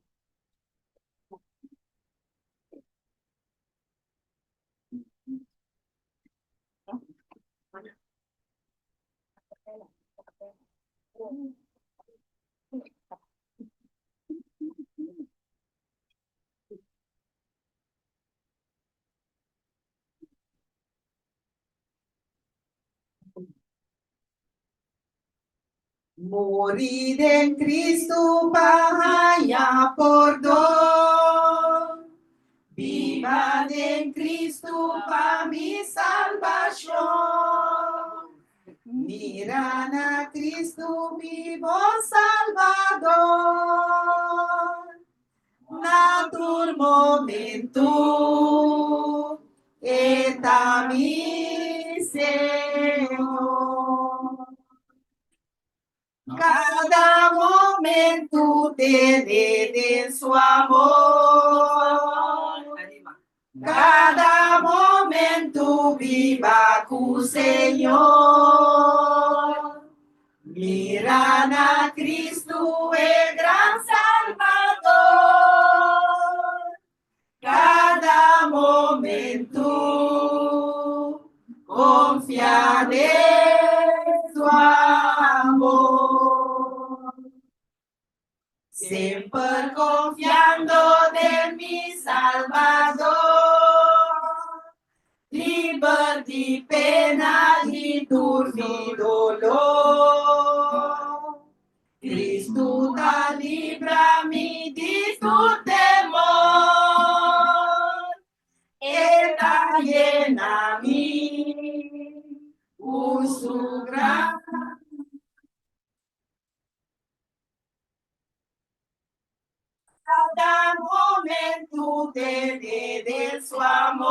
Morir en Cristo vaya por don. Viva en Cristo para mi salvación. Miran a Cristo vivo Salvador. Natur momento eta mi Señor. Cada momento tiene de su amor. Cada momento viva con Señor. Miran a Cristo el gran Salvador. Cada momento confía en su amor. Siempre confiando de mi Salvador. Libre de pena y dolor. Cristo te libra mi de tu temor. Él te llena a mí con su gran. Cada momento tiene de su amor.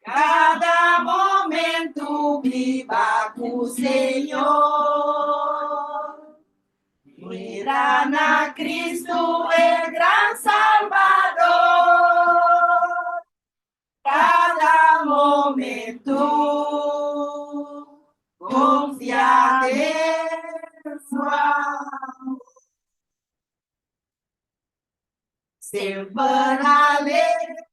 Cada momento viva tu Señor.
Miran a Cristo, el gran Salvador. Cada momento confía en su amor. Sempre alegre.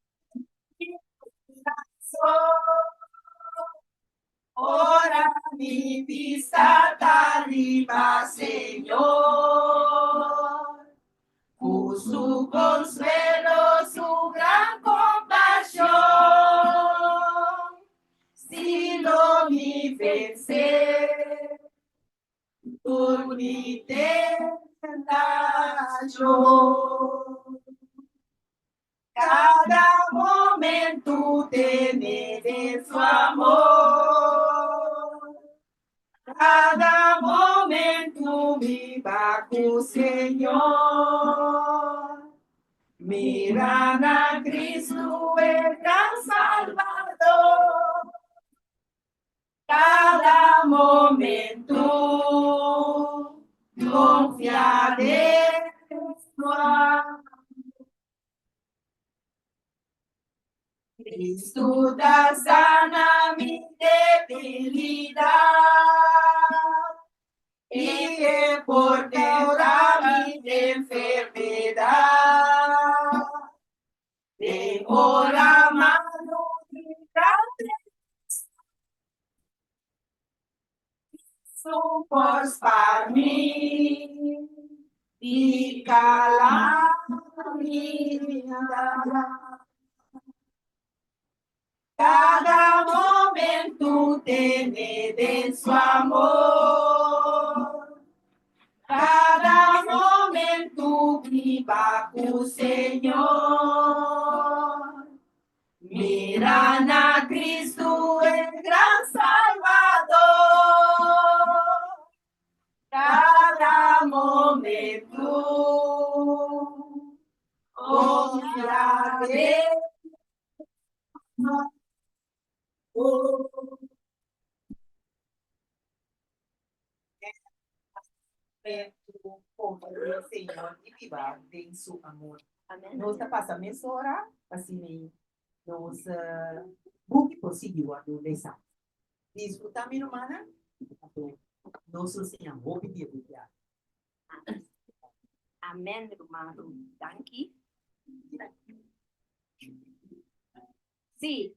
Ora mi vista arriba, Señor, por su consuelo, su gran compasión, si lo mi vencer, por mi tentación. Cada momento tener de su amor. Cada momento viva con Señor. Miran a Cristo, el gran Salvador. Cada momento confiar en su amor. Cristo da sana mi debilidad y que por toda mi enfermedad tengo la mano grande, somos para mí y calamidad. Cada momento tener de su amor. Cada momento viva con Señor. Miran a Cristo, el gran Salvador. Cada momento confiaré.
O Senhor e viva em seu amor.
Amén.
Nós passamos hora, assim, nós buque conseguiu a do dessa. Desfrutar minha humana, nosso Senhor, vou pedir o dia.
Amén, hermano. Danke. Sí.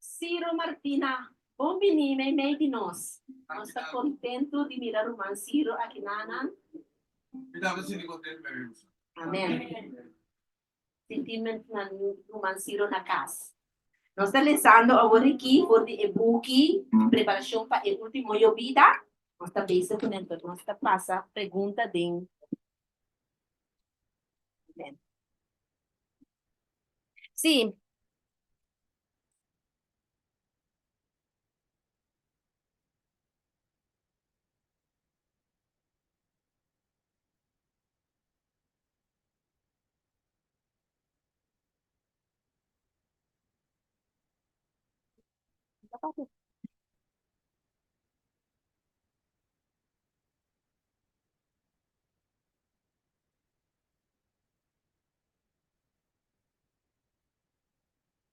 Ciro Martina, bom menino em meio de nós. Nós estamos contentos de mirar o irmão Ciro aqui na Anan. Amém. Sentimos o irmão Ciro na casa. Nós estamos lendo agora aqui por de e-book, preparação para o último vida. Nós estamos pensando com ele, nós estamos passando pergunta de. Sim.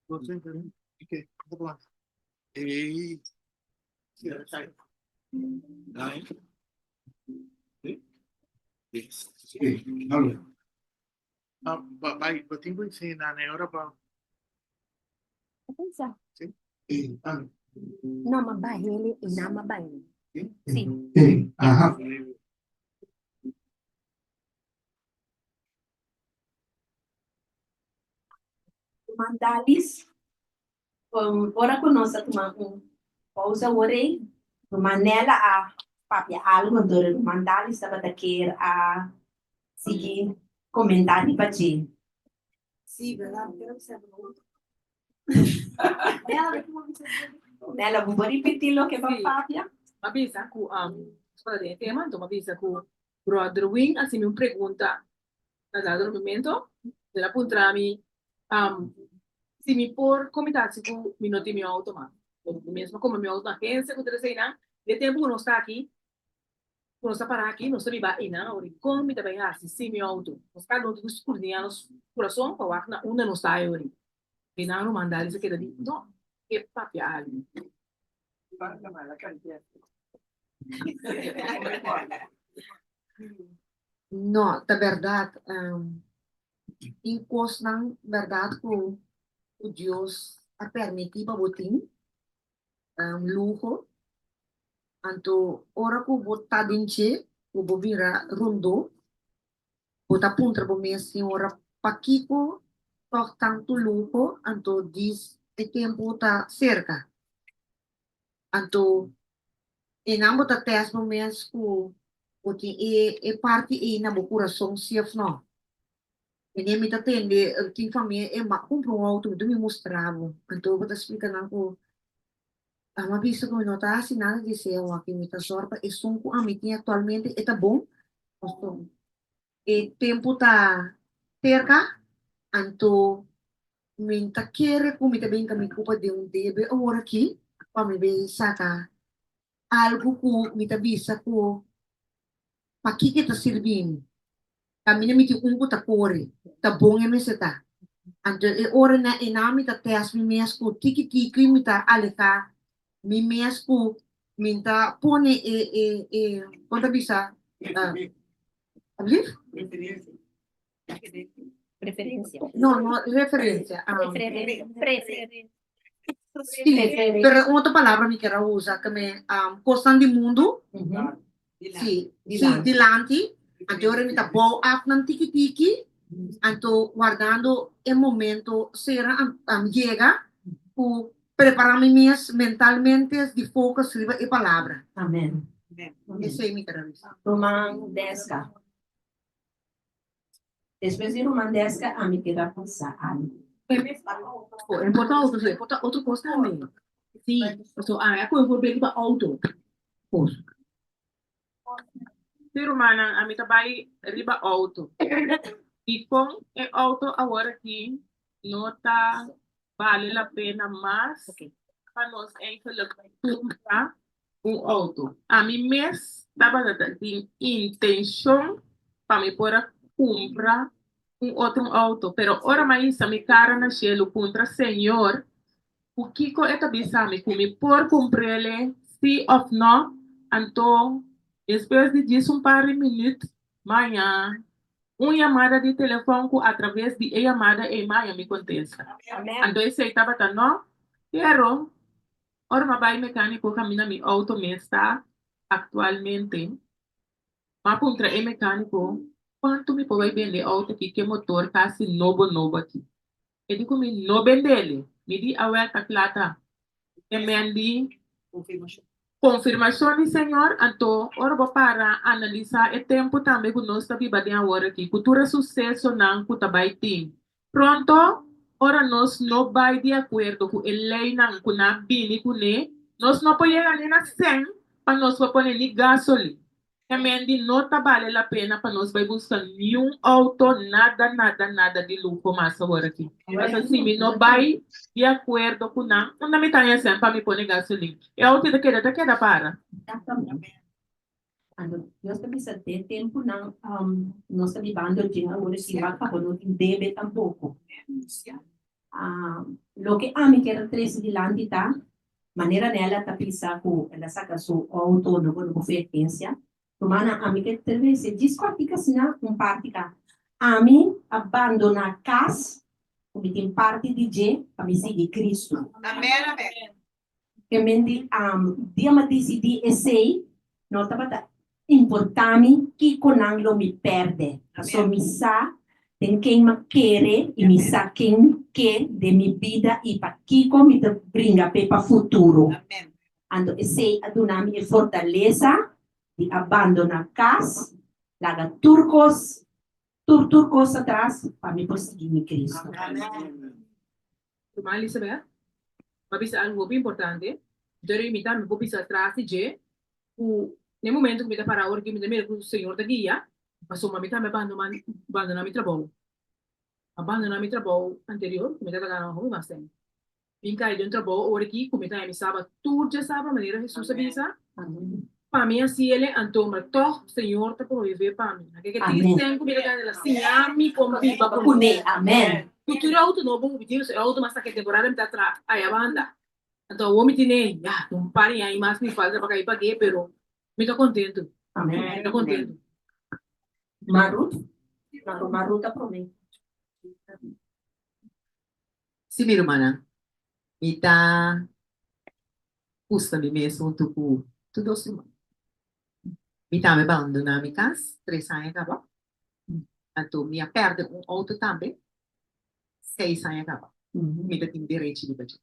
Okay, hold on. Eight. Yeah, right. 9. Yes. Okay, hello. Ba't yung ba yung nanay ora ba?
Nama bahili, inama bahili. Sim.
Aha.
Mandalis, ora conosco pausa ore, manela a papia algo do mandalis estava daquele a seguir comentário para ti.
Sim, verdade, quero saber.
Ela vou repetir o que vai papia.
Mabisa ku para de tema, então mabisa ku brother Wing assim me pergunta na dado momento de la puntrami se me por comentar se ku minuto meu automático. Mesmo como meu auto na agência que você não de tempo que não está aqui, não está para aqui, não está viva ainda, ora como me também assim se meu auto, os caras não têm escurdinha nos coração para que na uma não está aí ora. E não mandar isso que ele não é papia ali.
No, na verdade, em coisa na verdade, o Deus a permitir para botin luxo, anto ora que botar dinche, o bovira rondo, botar puntra bo messi ora paquico, toch tanto luxo, anto diz e tempo tá cerca, anto e não botar teste bo mes ku botin e parte e na bo coração sief no. E nem me atende, tem família, é uma comprou um auto, do me mostrava. Então, eu vou te explicar não, uma vista como não está assinada de céu aqui, me está sorpa, e som com a mitinha atualmente, está bom, e tempo está cerca, então, me está querer, como está bem que me culpa de debe, agora aqui, para me ver, saca, algo que me está vista, para que está servindo. Kami na miti unko ta kore, ta bonge me seta. Ante e ore na enami ta teas mi meas ku tiki tiki mi ta aleka mi meas ku minta pone konta bisa
Preferência.
no referencia.
Preferência.
Sì, per un'altra parola mi chiaro usa come costan di mundo. Sì, sì, dilanti. Ante ora mi ta bow af ng tiki tiki. Anto guardando el momento será llega o prepararme minhas mentalmente de focus riba e palavra.
Amém.
Esse é mi cabeça.
Roman 10. Depois de Roman 10, a mim queda pensar algo.
Importa outro coisa também. Sim, so ako vou pegar para auto. Pois. Ser humano, a mim também riba auto. E com o auto agora aqui, não tá vale a pena mais para nós eigenlijk comprar auto. A mim mesmo estava de intenção para me poder comprar outro auto, pero ora mais a minha cara na chelo contra senhor, o que co é tabisame com me por comprar ele, sim ou não, então depois de disso par de minutos, manhã uma chamada de telefone através de chamada e maia me contesta. Então esse estava não, pero ora uma vai mecânico caminha mi auto me está atualmente, mas contra o mecânico quanto me pode vender auto aqui que motor quase novo aqui. Eu digo me não vender me di a vuelta plata e me di confirmação de senhor, então ora vou para analisar o tempo também que nós estamos vivendo agora aqui, futuro sucesso não que está vai ter. Pronto, ora nós não vai de acordo com a lei não que na bini com ne, nós não podemos chegar nem na 100 para nós pôr nem gasolina. Realmente não tá vale a pena para nós vai buscar nenhum auto, nada de luxo mais agora aqui. Mas assim, não vai de acordo com não me tá assim para me pôr gasolina. É auto da queda para.
Nós também ter tempo não, nós também bando de agora se vai para não deve tampouco. Lo que a mim quer trazer de lá de tá, maneira nela tá pensar com ela saca seu auto no frequência. Romana a mim que talvez se discutir se não prática. A mim abandonar casa, como tem parte de G, para me seguir Cristo.
Amém, amém.
que mendi dia ma decidi essay, nota bata importante que conanglo mi perde. So mi sa tem quem me quer e me sa quem quer de mi vida e para Kiko me te brinca para futuro. Ando essay adunami e fortaleza de abandonar casa, laga turcos atrás para me conseguir mi Cristo.
Rumah Elizabeth, mabisa algo bem importante. Dari mita me vou bisa atrás de no momento que me dá para hora que me dá medo o Senhor da guia, passou uma mita me abandonar meu trabalho. Abandonar meu trabalho anterior, que me dá ganhando ruim bastante. Vim cair de um trabalho hora que como me sabe tudo já sabe a maneira Jesus avisa. Para mim assim ele antoma toch Senhor tá prover para mim. Que tem como ele ganha assim a mim como viva para
Pune, amém.
Cultura auto novo, o vídeo é auto mas que temporada me tá atrás. Aí a banda. Então, o homem tem, não parem aí, mas me faz para cair para quê, pero me tô contento.
Amém.
Me tô contento.
Maruta para mim.
Si mi hermana, mi ta custa mi mesmo tu dos semanas. Mi ta me abandona mi casa, 3 anos acaba. Então, mi perde auto também, 6 anos acaba. Mi ta tem direito de budget.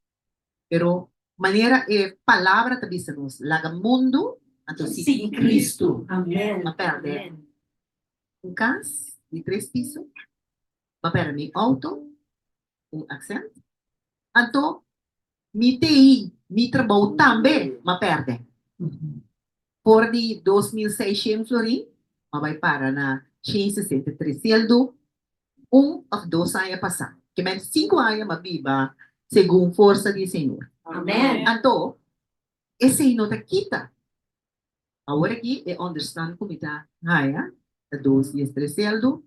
Pero, maneira é palavra tá bisa nos, laga mundo, então
Sim, Cristo. Amém.
Ma perde casa de 3 pisos, ma perde mi auto, accent. Então, mi TI, mi trabalho também, ma perde. Por de 2.600 florin, ma vai para na 163 saldo, 1 ou 2 anos passar. Que men 5 anos ma viva, segundo força do Senhor.
Amém.
Então, esse não te quita. Agora aqui, é understand como está, haya, 2.3 saldo,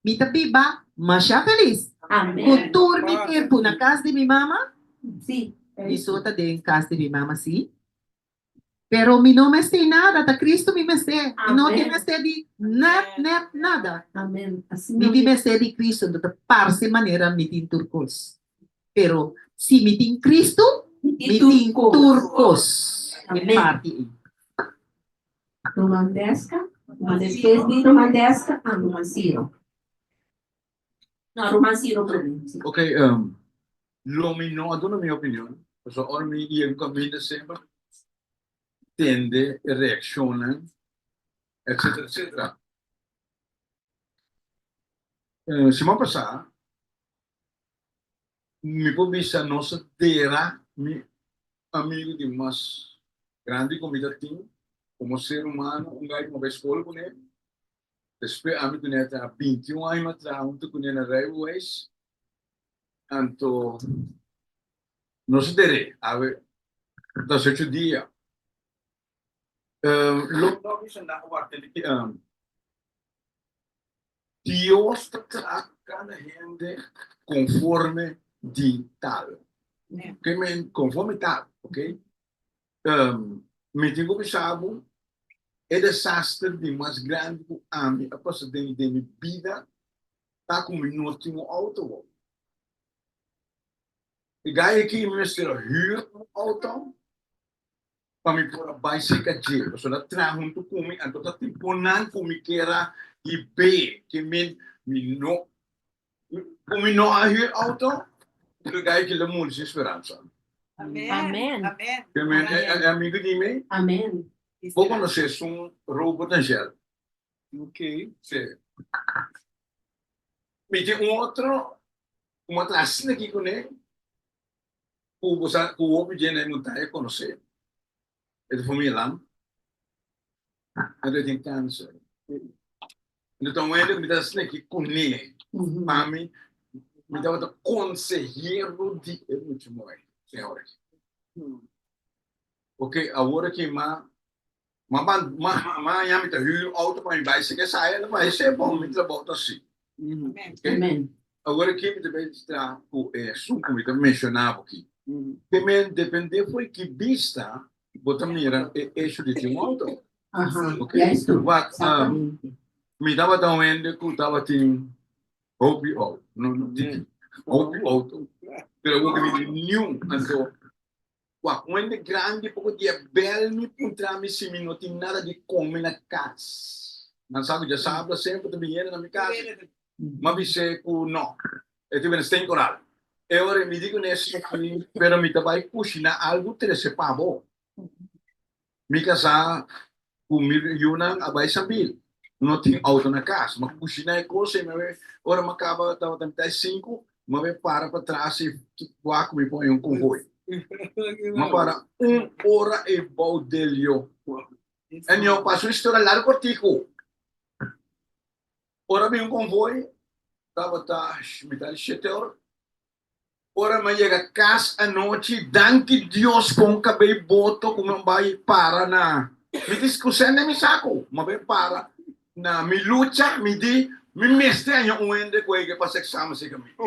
mi ta viva, mas já feliz.
Amém.
Cultura mi tempo na casa de minha mama,
sim.
Mi sota de casa de mi mama, sim. Pero mi no me sé nada, da Cristo mi me sé. Mi no te me sé de nada.
Amém. Assim
Mi me sé de Cristo, da parse maneira mi tin turcos. Pero si mi tin Cristo, mi tin turcos.
Amém.
Parte.
Romandesca, uma defesa de Romandesca, Romanciro. Não, Romanciro para mim.
Ok, lo minuto na minha opinião, so ora mi io cammino sempre tende, reacciona, eccetera, eccetera. Semana passada, mi pobisa nossa terra, mi amigo de mais grande comida tinha, como ser humano, gajo uma vez escola com ele. Depois, a mim com ele há 21 anos atrás, junto com ele na Railways. Então, nós teremos, a ver, das 8 dias. Logo, nós na rua, Deus trata cada gente conforme de tal. Conforme tal, ok? Me digo que sabe, é desastre de mais grande que a mim, a passar de minha vida, tá com um minuto no auto. E daí aqui, me estava huur no auto, para me pôr a bicycle de, eu só lá trago junto comigo, então tá tipo não comigo que era e B, que me não, como não há huur auto, eu daí que le mundo de esperança.
Amém. Amém.
Que me é amigo de mim.
Amém.
Vou conhecer roubo de gel. Ok. Sim. Me tem outro, uma classe aqui com ele. O homem de não está conhecer. Ele foi me lá. Ele tem câncer. Então ele me dá aqui com ele. Para mim, me dá um conselheiro de último ano, senhora. Ok, agora que mas já me tá huur auto para vai ser que sai, vai ser bom, me trabalha assim.
Amém.
Agora que me deve estar o assunto que me mencionava aqui. Também depende foi que vista, bota mira eixo de um auto. Ok. Me dava tão ende que tava tem hobby auto, não tinha hobby auto. Pero eu que me nenhum, então Quando grande, porque dia bel me puntra me se não tem nada de comer na casa. Mas sabe, já sabe, sempre tu viene na minha casa. Mas você, não. Eu tive tem coral. Eu me digo nesse aqui, pero me vai cozinhar algo trece pavo. Me casar comigo Yunang abay sabil. Não tem auto na casa, mas cozinhar é coisa, mas ora me acaba, estava também 5, mas para trás e guaco me põe convoio. Mas para hora e baudelio. E eu passo história lá no cortico. Ora vem convoio, estava me dá 7 horas. Ora me chega a casa à noite, danke Deus com cabelo boto como vai para na me discussão me saco, mas vai para na me luta, me di me mestre a um ende com ele para exame se comigo.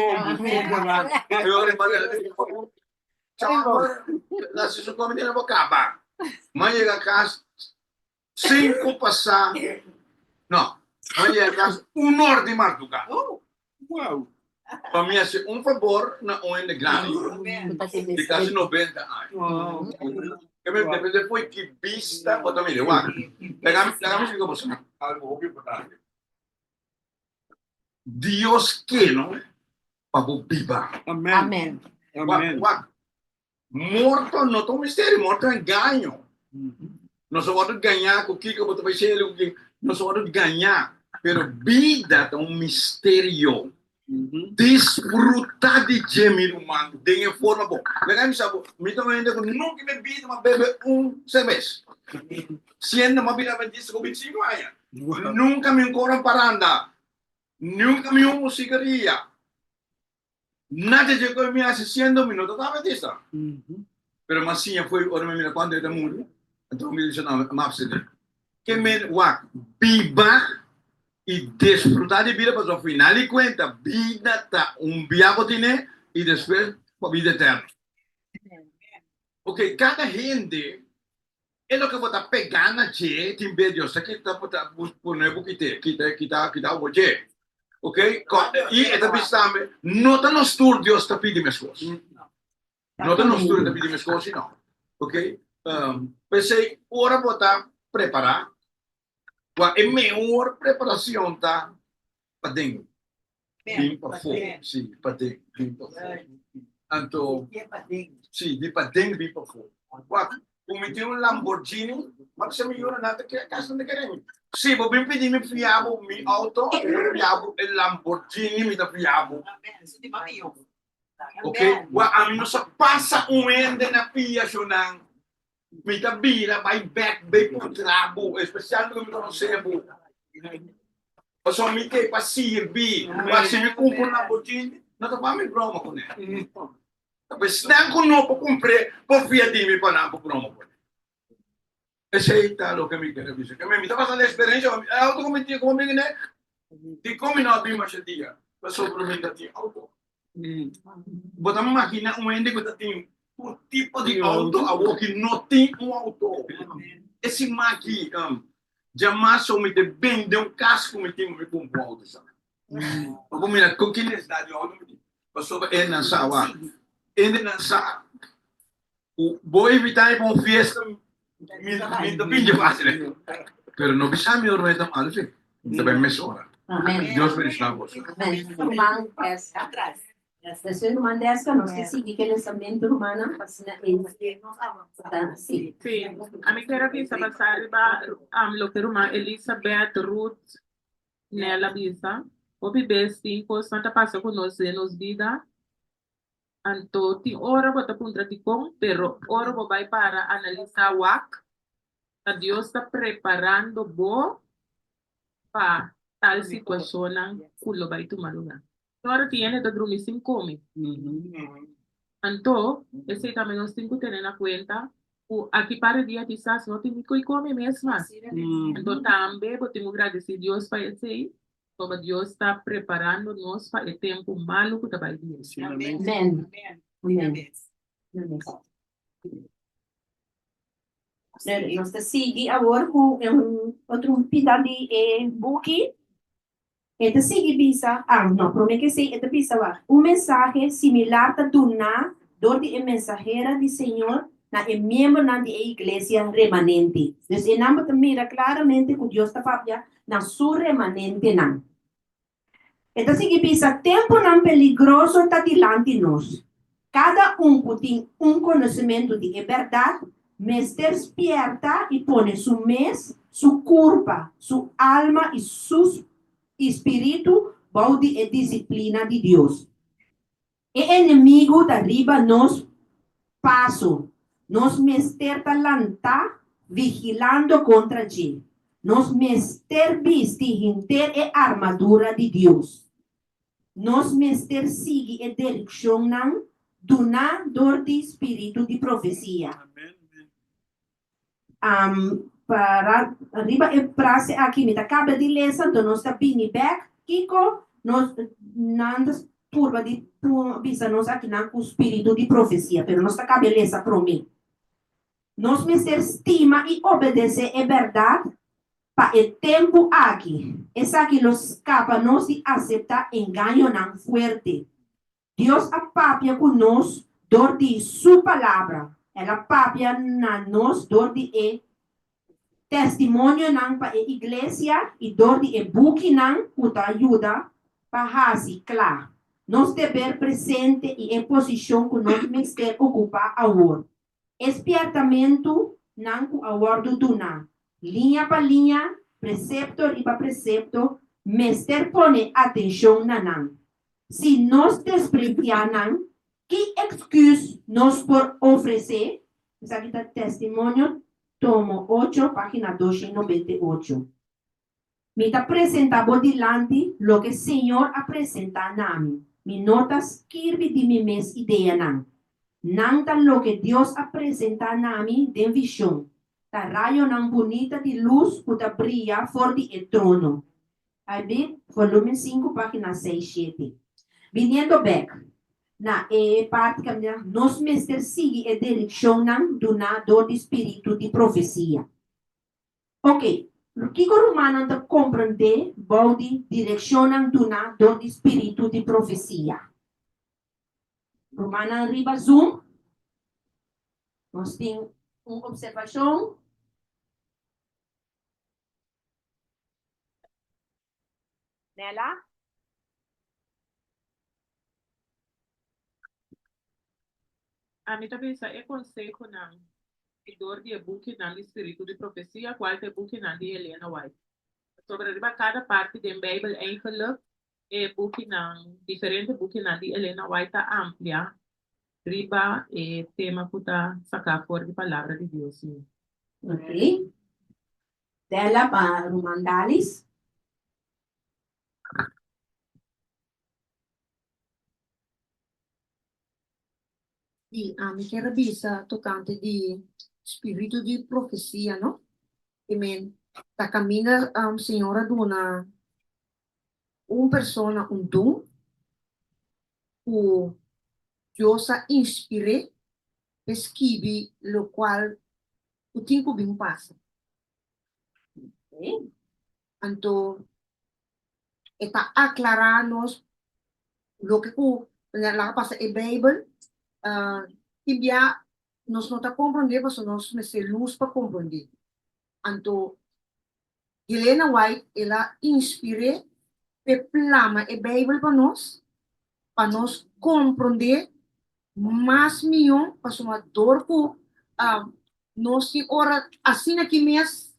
Eu ora mas lá se come de novo acaba. Mas chega a casa 5 passar. Não, mas chega a casa 1 hora de madrugada. Uau. Para mim, é favor na ONG grande, de quase 90 anos. Depois que vista, eu também digo, pegamos e ficamos algo importante. Deus quer, não? Para viva.
Amém.
Morto não é um mistério, morto é ganho. Nós vamos ganhar com o que eu vou ser, nós vamos ganhar. Pero vida é um mistério. Desfrutar de gemir humano de forma boa. Legal, sabe? Me tô vendo que nunca me vi uma bebê cerveja. Sendo uma vida vendida com 25 anos. Nunca me encontro paranda. Nunca me uma cigarrilha. Nada de que me hace sendo minutos da vendida. Pero mas sim, foi hora me mira quando eu era muito. Então me disse não, mas que me viva e desfrutar de vida, mas ao final de contas, vida está viago tiene e depois a vida eterna. Porque cada gente é o que vai pegar na gente, tem medo, isso aqui está por não que o você, ok? E esta pessoa não está no estudo Deus está pedindo as coisas, não está no estudo está pedindo as coisas não, ok? Pensei ora botar preparar. A melhor preparação tá para dentro. Bem para fora. Sim, para dentro. Bem para fora. Então, sim, de para dentro, bem para fora. Como tem Lamborghini, mas se melhor nada que a casa não querem. Sim, vou bem pedir me fiabo, me auto, fiabo, o Lamborghini me dá fiabo. Ok? A mim não só passa ende na pia, chonang. Me vira, vai back, vai pro trabo, especialmente quando eu não sei. Eu só me quero para servir, mas se me compro na botinha, não estou para me broma com ele. Mas se não eu comprar, por via de me para não broma com ele. Esse aí está o que me quer dizer. Que me está passando a experiência, auto cometi como me né? De como não abrir mais dia, para sobreviver de auto. Botar uma máquina, ende que tem o tipo de auto, a que não tem auto. Esse maqui, jamais só me vende casco, me tem um auto, sabe? Vou mirar com que necessidade de auto, passou é na sala, vou evitar uma festa, me depende fácil, pero não precisa me organizar mal, sim, também me sobra. Deus me deixa você.
Amém. Atrás. Essa irmã dessa, não sei se que eles também humana, mas
sí. A mí quiero que se pasar lo que uma Elizabeth Ruth nela visa. O bebesti, pois não passa com nós nos vida. Anto ti ora bota punta ti com, pero ora vai para analisar wak. A Deus está preparando bo para tal situação kulo vai tomar lugar. Agora tiene de dormir sin comer. Entonces, ese también nos tengo que tener en cuenta. Aquí para el día quizás no tengo que comer mesmo. Entonces, también podemos agradecer a Dios para ese, como Dios está preparando-nos para el tiempo malo que vai vir.
Amém. Nós seguimos agora com outro pedaço de book. Esta sigue bisa, não, promete que sim, esta bisa va. Um mensagem similar a Tuna, donde a mensajera do Senhor na é membro na de igreja remanente. Dus em nome de mira claramente que Deus está falando na sua remanente não. Então significa tempo não peligroso está diante nós. Cada tem conhecimento de verdade, mas despierta e põe sua mente, sua culpa, sua alma e seu espírito balde e disciplina de Deus. O inimigo derriba nos passo, nos mester talanta vigilando contra ti. Nos mester vestir a armadura de Deus. Nos mester sigue a direção não donador de espírito de profecia. Para arriba é frase aqui, me acaba de ler, então nós está bem back, Kiko, nós nandas turba de visa nós aqui na com espírito de profecia, pero nós acaba de ler para mim. Nós me estima e obedece é verdade para o tempo aqui. Essa aqui nos escapa nós de aceitar engano não forte. Deus apapia conosco dor de sua palavra. Ela apapia na nós dor de testemunho não para a igreja e dor de book não que ajuda para fazer claro. Nós dever presente e em posição que nós mestre ocupar agora. Espiertamento não que agora do não. Linha para linha, precepto e para precepto, mestre põe atenção na não. Se nós despreciar não, que excuse nós por oferecer? Isso aqui está testemunho, tomo 8, página 298. Me está apresentando delante lo que o Senhor apresenta a mim. Me notas escreve de mim mesma ideia não. Não tá lo que Deus apresenta a mim de visão. Tá raio não bonita de luz que tá brilha fora do trono. Aí, volume 5, página 6, 7. Viniendo back, na parte que nós mestres sigue a direção do donador de espírito de profecia. Ok, o que o romano está compreender, body direção do donador de espírito de profecia. Romano arriba zoom, nós temos uma observação. Nela?
A mim também é conselho na dor de book na espírito de profecia, qual é book na de Helena White. Sobre riba cada parte da Bíblia eigenlijk book na diferente book na de Helena White tá amplia. Riba tema que tá sacar fora de palavra de Deus.
Ok. Dela para Romandalis.
Sì, mi quero vista tocante di spirito di profezia, no? Amen. Da cammina Signora dona un persona un dom o Deus a inspire esquive lo qual o tempo bem passa. Então, está aclararnos lo que la passa a Bíblia tibia nós não está compreendendo, mas nós não se luz para compreender. Então, Helena White, ela inspira e plama a Bíblia para nós compreender mais melhor, para uma dor que nós temos ora assim aqui mesmo,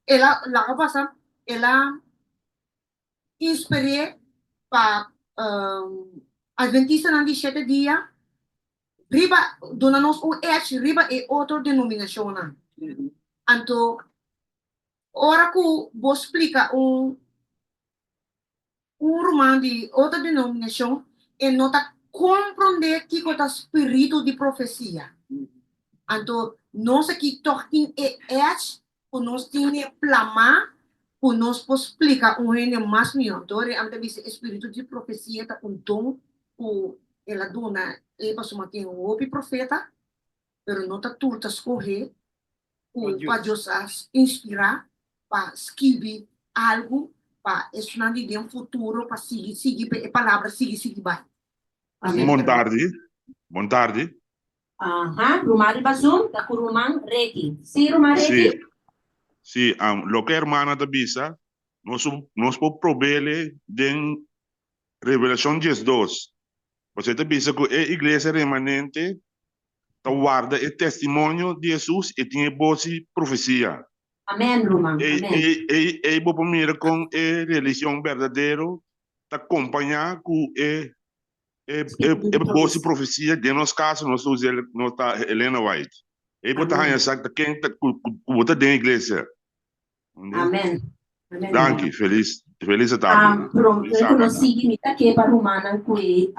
ela lá passa, ela inspira para Adventista não de 7 dias, riba dona nos edge riba é outra denominação não. Então, ora que vos explica romano de outra denominação, e não está compreender que é o espírito de profecia. Então, nós aqui tortim é edge, o nós tem plama, o nós pode explicar reino mais melhor. Então, ante esse espírito de profecia está dom o ela dona para tem o profeta, pero não está tudo a escorrer para Deus inspirar para escrever algo para estudar de um futuro para seguir a palavra seguir vai.
Boa tarde.
Ajá, Rumari Bazum, Takurumang Reki. Sí, Rumari
Sí,
Reki?
sí, lo que hermana de Bisa, nos por probele de Revelación 12. Você te bisa que a igreja remanente ta guarda o testemunho de Jesus e tinha boa profecia.
Amén, Rumang. Amén.
E bo primeiro com a religião verdadeira ta acompanhar com a boa profecia de nos caso nós usamos nós ta Helena White. E botar a saca quem ta bota dentro da igreja.
Amén. Amén.
Danke, feliz tarde.
Pronto,
Feliz
eu
sábado.
consigo me aqui para Romana que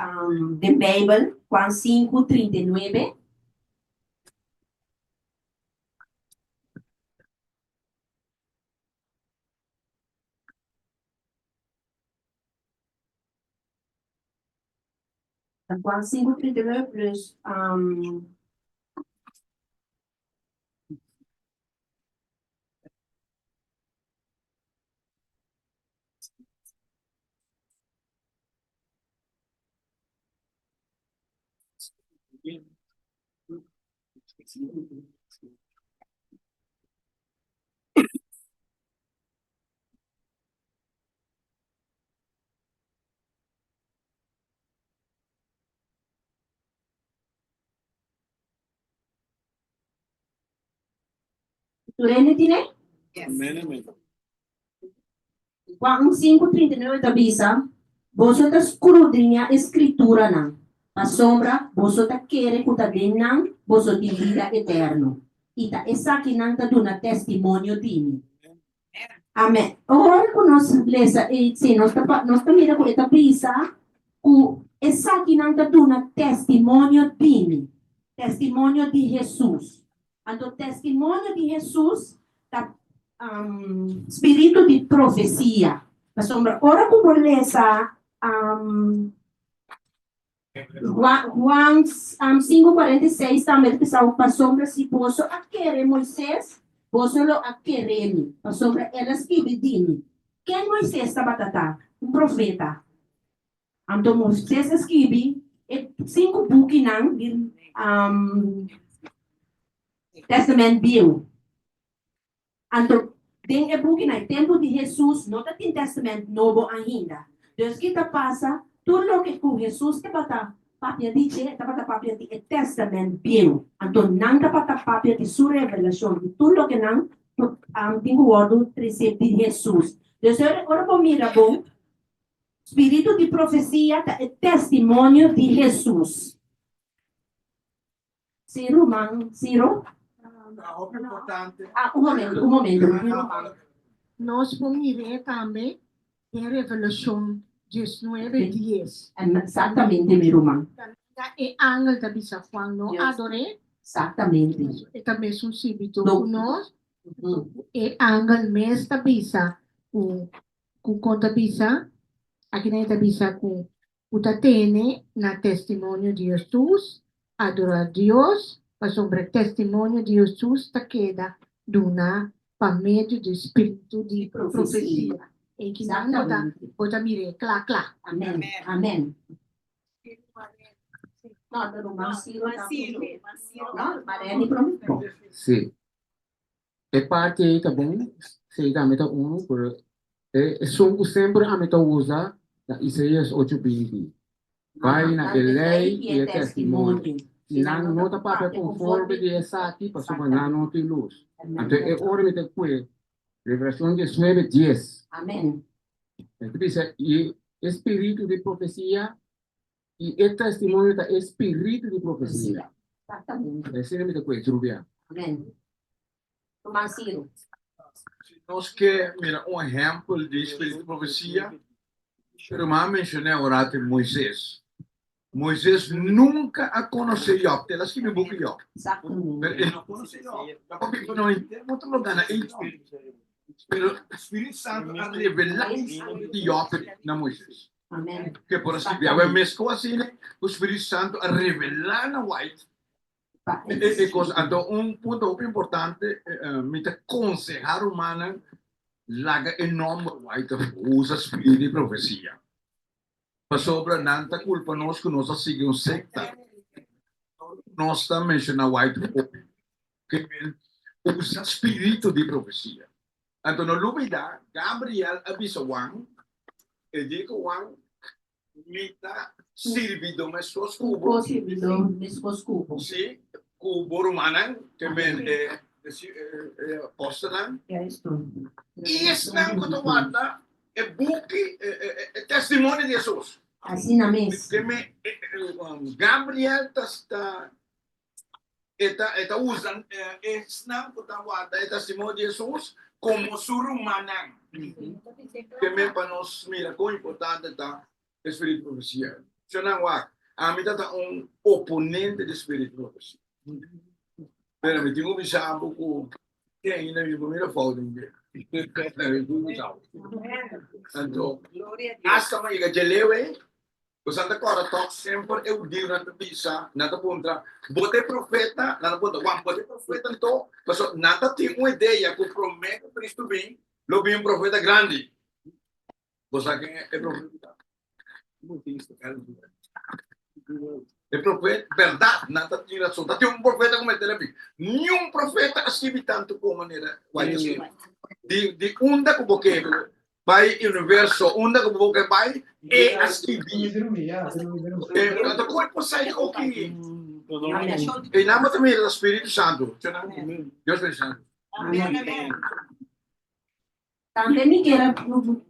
de Bible, Juan 5:39. Juan 5:39 plus Turene tine? Juan 5:39 tabisa, vosotros escudriña escritura nan. A sombra, vosotros quiere kutaden nan, vosotros vida eterno. Ita esa que nan ta duna testimonio dini. Amén. Ahora que nos lesa, si nos mira con esta pisa, esa que nan ta duna testimonio dini. Testimonio de Jesus. Então, testemunho de Jesus, tá, espírito de profecia. Mas, ora como lesa, Juan 5:46 também, pessoal, para sombra, se você querer Moisés, você lo querer me. Para sombra, ela escreve dini. Quem Moisés estava tratando? Profeta. Então, Moisés escreve 5 buques, Testament Bill. Então, tem o book no tempo de Jesus, não tem Testamento Novo ainda. Deus que passa, tudo o que com Jesus te bata papia de te bata papia de Testament Bill. Então, não te bata papia de sua revelação, tudo o que não tem o word receber de Jesus. Deus ora por mira bom. Espírito de profecia é testemunho de Jesus. Ciro, man, Ciro. Un momento.
Nós vamos ver também em Revelação 19:10.
Exatamente, meu irmão.
E ángel da bisa quando adore.
Exatamente.
E também são síbito nós. E ángel mes da bisa com conta bisa. Aqui na bisa com o tatene na testemunho de Jesus, adorar Deus. Mas sobre o testemunho de Jesus está queda duna por meio do espírito de profecia. E que não pode mirar, clá.
Amém. Amém. Não, Marcelo. Não, Mariane prometeu.
Sim. É parte aí, tá bom? Sei que a meta por são sempre a meta usa da Isaías 8:20. Vai na lei e é testemunho. Não nota papel conforme de essa aqui para sua não tem luz. Então é hora de ter Revelação 19:10.
Amém.
Então diz e espírito de profecia e é testemunho da espírito de profecia.
Exatamente.
É sempre de coisa, Rubia.
Amém. Marcelo.
Nós que, mira, exemplo de espírito de profecia, o irmão mencionou o rato de Moisés. Moisés nunca a conheceu Job, ela escreveu o book de Job.
Exatamente.
Ele não conheceu Job. Não entende muito lugar na pero o Espírito Santo a revelar de Job na Moisés.
Amém.
Que por assim, a mesma assim, o Espírito Santo a revelar na White. Então, ponto importante, me aconselhar humana, laga enorme White usa Espírito de profecia. Para sobra nanta culpa nós que nós seguimos secta. nós estamos mencionando white que usa espírito de profecia. Então, no lugar Gabriel avisa Juan, e diz que Juan mita servido mas suas
Cubo,
cubos,
servidor, mesmos cubo.
sim, cubo romanan, que men postanan,
É isso.
e esse não que tu guarda é buque, é testemunho de Jesus.
Assim na mesa.
Que me Gabriel está eta usan esse não que tu guarda é testemunho de Jesus como surumanan. Que me para nós mira quão importante está o espírito de profecia. Se não há, a mim está oponente do espírito de profecia. Pero me tenho visado com quem ainda me primeira falta ninguém. Então, hasta mais que lewe, o Santa Clara toca sempre eu digo na visa, nada contra, bote profeta, nada contra, quando bote profeta então, mas nada tem uma ideia que promete Cristo bem, lo bem profeta grande. Você quem é profeta? É profeta, verdade, nada tem razão. Tem profeta como ele nenhum profeta escreve tanto como maneira. De onda que porque vai universo, onda que porque vai é escrever. Então como pode sair o que? Em nome também do Espírito Santo. Deus abençoe.
Amém. Também me quero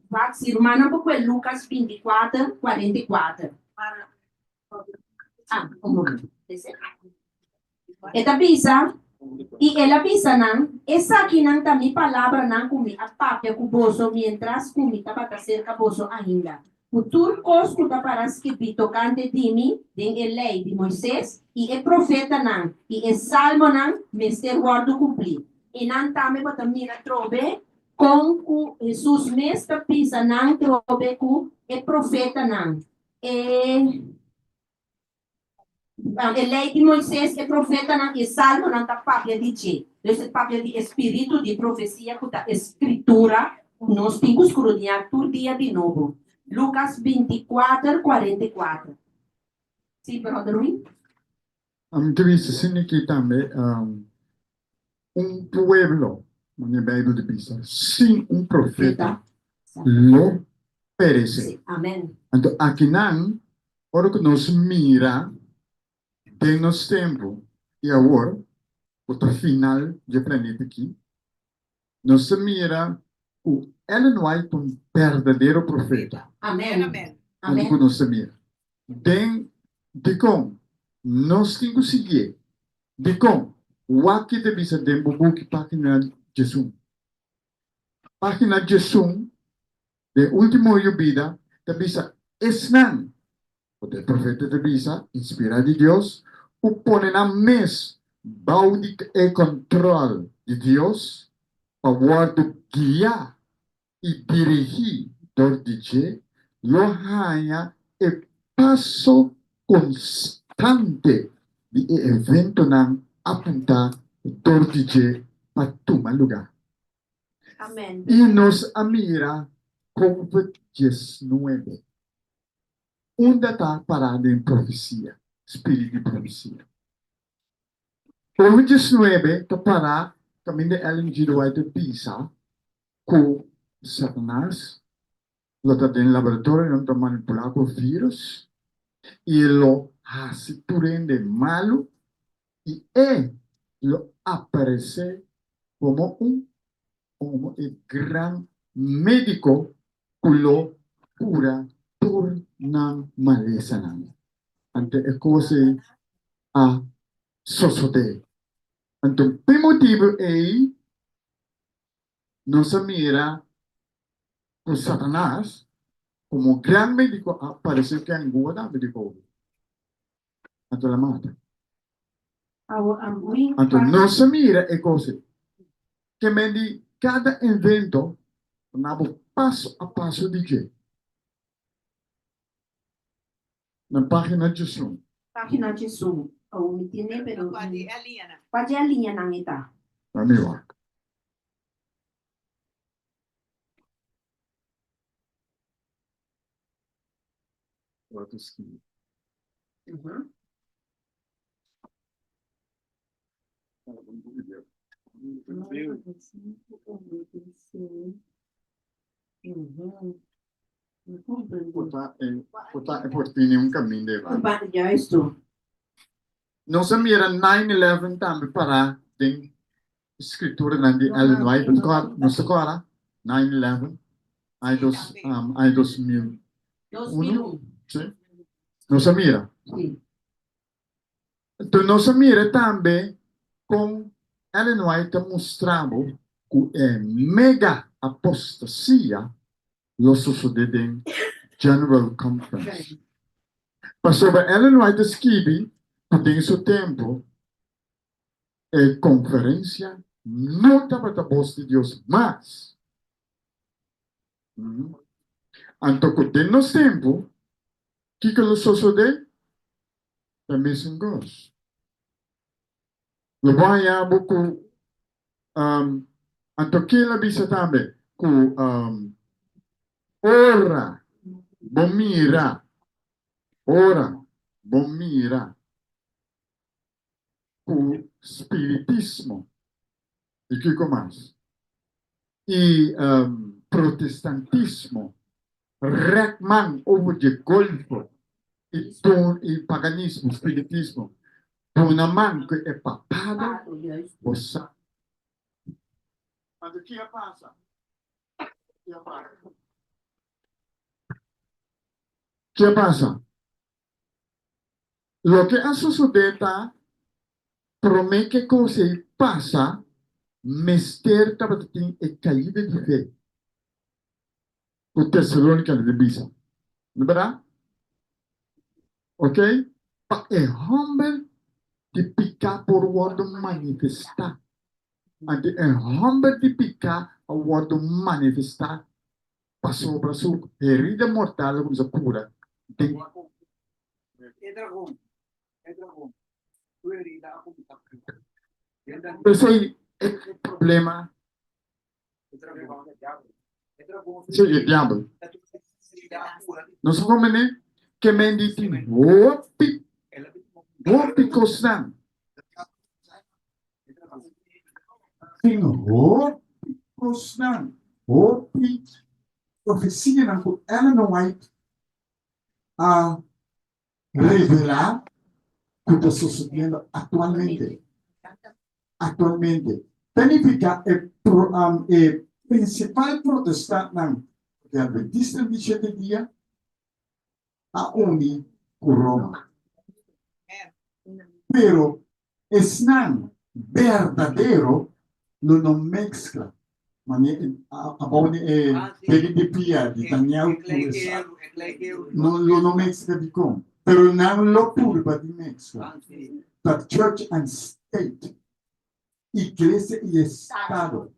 vaccir, mas porque é Lucas 24, 44. Como? Esta pisa, e ela pisa não, essa aqui não tá minha palavra não comi, a papel com bolso, mientras comi, tá para cerca bolso ainda. O turcos que tá para escrever tocante de mim, tem a lei de Moisés, e é profeta não, e é salmo não, mestre guardo cumprir. E não tá me para mira trobe, com o Jesus mestre pisa não trobe com é profeta não. A lei de Moisés é profeta não é salmo não tá papel de che. Esse papel de espírito de profecia que tá escritura nós temos que escrutinhar por dia de novo. Lucas 24, 44. Sim, brother Rui?
Dice significa também pueblo, na Bíblia de Pisa, sem profeta, lo perece.
Amém.
Então, aqui não, ora que nos mira, tem nos tempo, e agora, o final do planeta aqui, nos mira, Ellen White, verdadeiro profeta.
Amém. Amém.
Amém. Nos mira. Tem, de como, nós temos que seguir, de como, o aqui de bisa de bubuki página Jesus. Página Jesus, de último vida, de bisa esnan. O profeta de bisa, inspirado de Deus, o pone na mes, baudic e control de Deus, para guiar e dirigir dordige, lo hanya e passo constante de evento nan apunta dordige para tomar lugar.
Amém.
E nos mira COVID-19. Onde está parado em profecia, espírito de profecia. COVID-19 está parado, também de Ellen G. White Pisa, com Satanás, lo está em laboratório, não está manipulado com vírus, e lo hace de malo, e lo aparece como um gran médico que lo cura torna maleza namin. Ante é coisa a sosode. Então, por motivo é não se mira com Satanás como gran médico aparece que é Angola médico. Então, la mata. Então, não se mira é coisa que me di cada evento nabo passo a passo de que na página de Zoom.
Página de Zoom. O me tiene, pero pode a linha na ita.
Amigo. Portini un cammino de va.
Juist zo.
Non sa mira 9/11 tambe para den scrittura nandi Ellen White, non sa quara? 9/11. Ai 2000.
2001.
Sì. Non sa mira.
Sim.
Tu non sa mira tambe con Ellen White mostrava que é mega apostasia lo sucedeu em General Conference. Pastor Ellen White escreve tem seu tempo conferência não estava da voz de Deus, mas então que tem nosso tempo que lo sucedeu também são gos. Lo vai a buku então que ela bisa também ku ora bomira o spiritismo e que mais e protestantismo rekman over de golfo e paganismo spiritismo naman que é papada possa mas o que passa ¿Qué pasa? Lo que ha sucedido, promete que cosa pasa, mister tabatin e caída de fé. O Tessalônica de Bisa. ¿Verdad? Ok? É humble de picar por word manifestar. Ante é humble de picar a word manifestar. Passou para sua herida mortal como se cura. Esse é o problema. Sim, é diabo. Nós vamos ver que menditi hopi costan. Sim, hopi costan. Hopi profecia com Ellen White a revelar o que está sucedendo atualmente. Significa o principal protestante que adventista de 7 dias a uni com Roma. Pero es verdadeiro não mescla. Abone PDP de Daniel não mescla de como. Pero não lo turba de mescla. That church and state, igreja e estado.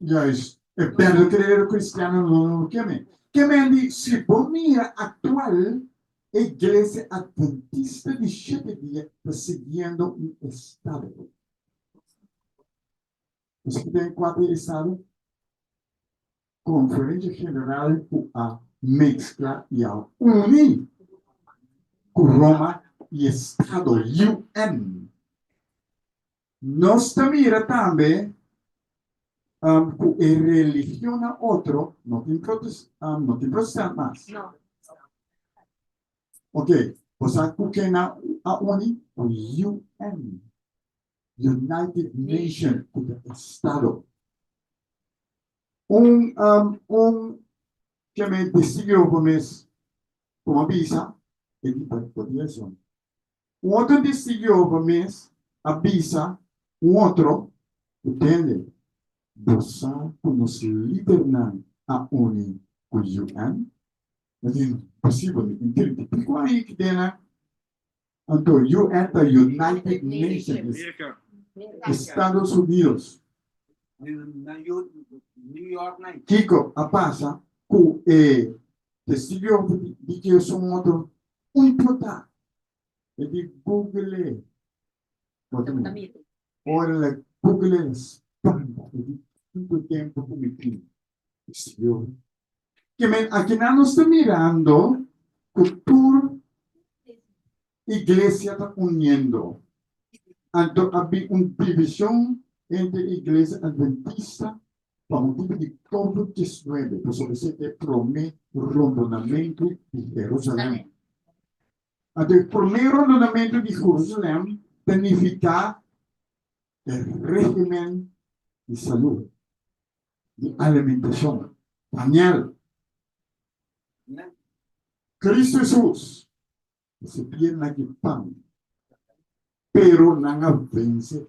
Yes, é bem crer cristiano não quer. Que me se por mira atual igreja adventista de 7 dias está seguindo estado. Você tem 4 estados? Conferência General a mescla e a unir com Roma e Estado UN. Nós também também com a religião a outro, não tem protestante mais. Ok, você que na a unir o UN. United Nations como Estado. Que me decidiu como avisa, ele podia ser. Outro decidiu avisa, outro, entende? Você nos liderar a unir com o UN, mas é impossível, entende? Porque aí que tem então, United Nations, Estados Unidos. Kiko, a passa com testigo de que eu sou outro importante. É de Google. Olha, Google muito tempo comigo. Que aqui nós estamos mirando cultura. Iglesia está uniendo. Então, havia uma divisão entre a igreja adventista para motivo de COVID-19, por sobre o primeiro rondonamento de Jerusalém. Então, o primeiro rondonamento de Jerusalém significa o regime de saúde, de alimentação, pañal. Cristo Jesus recebia naquele pão, pero não vence.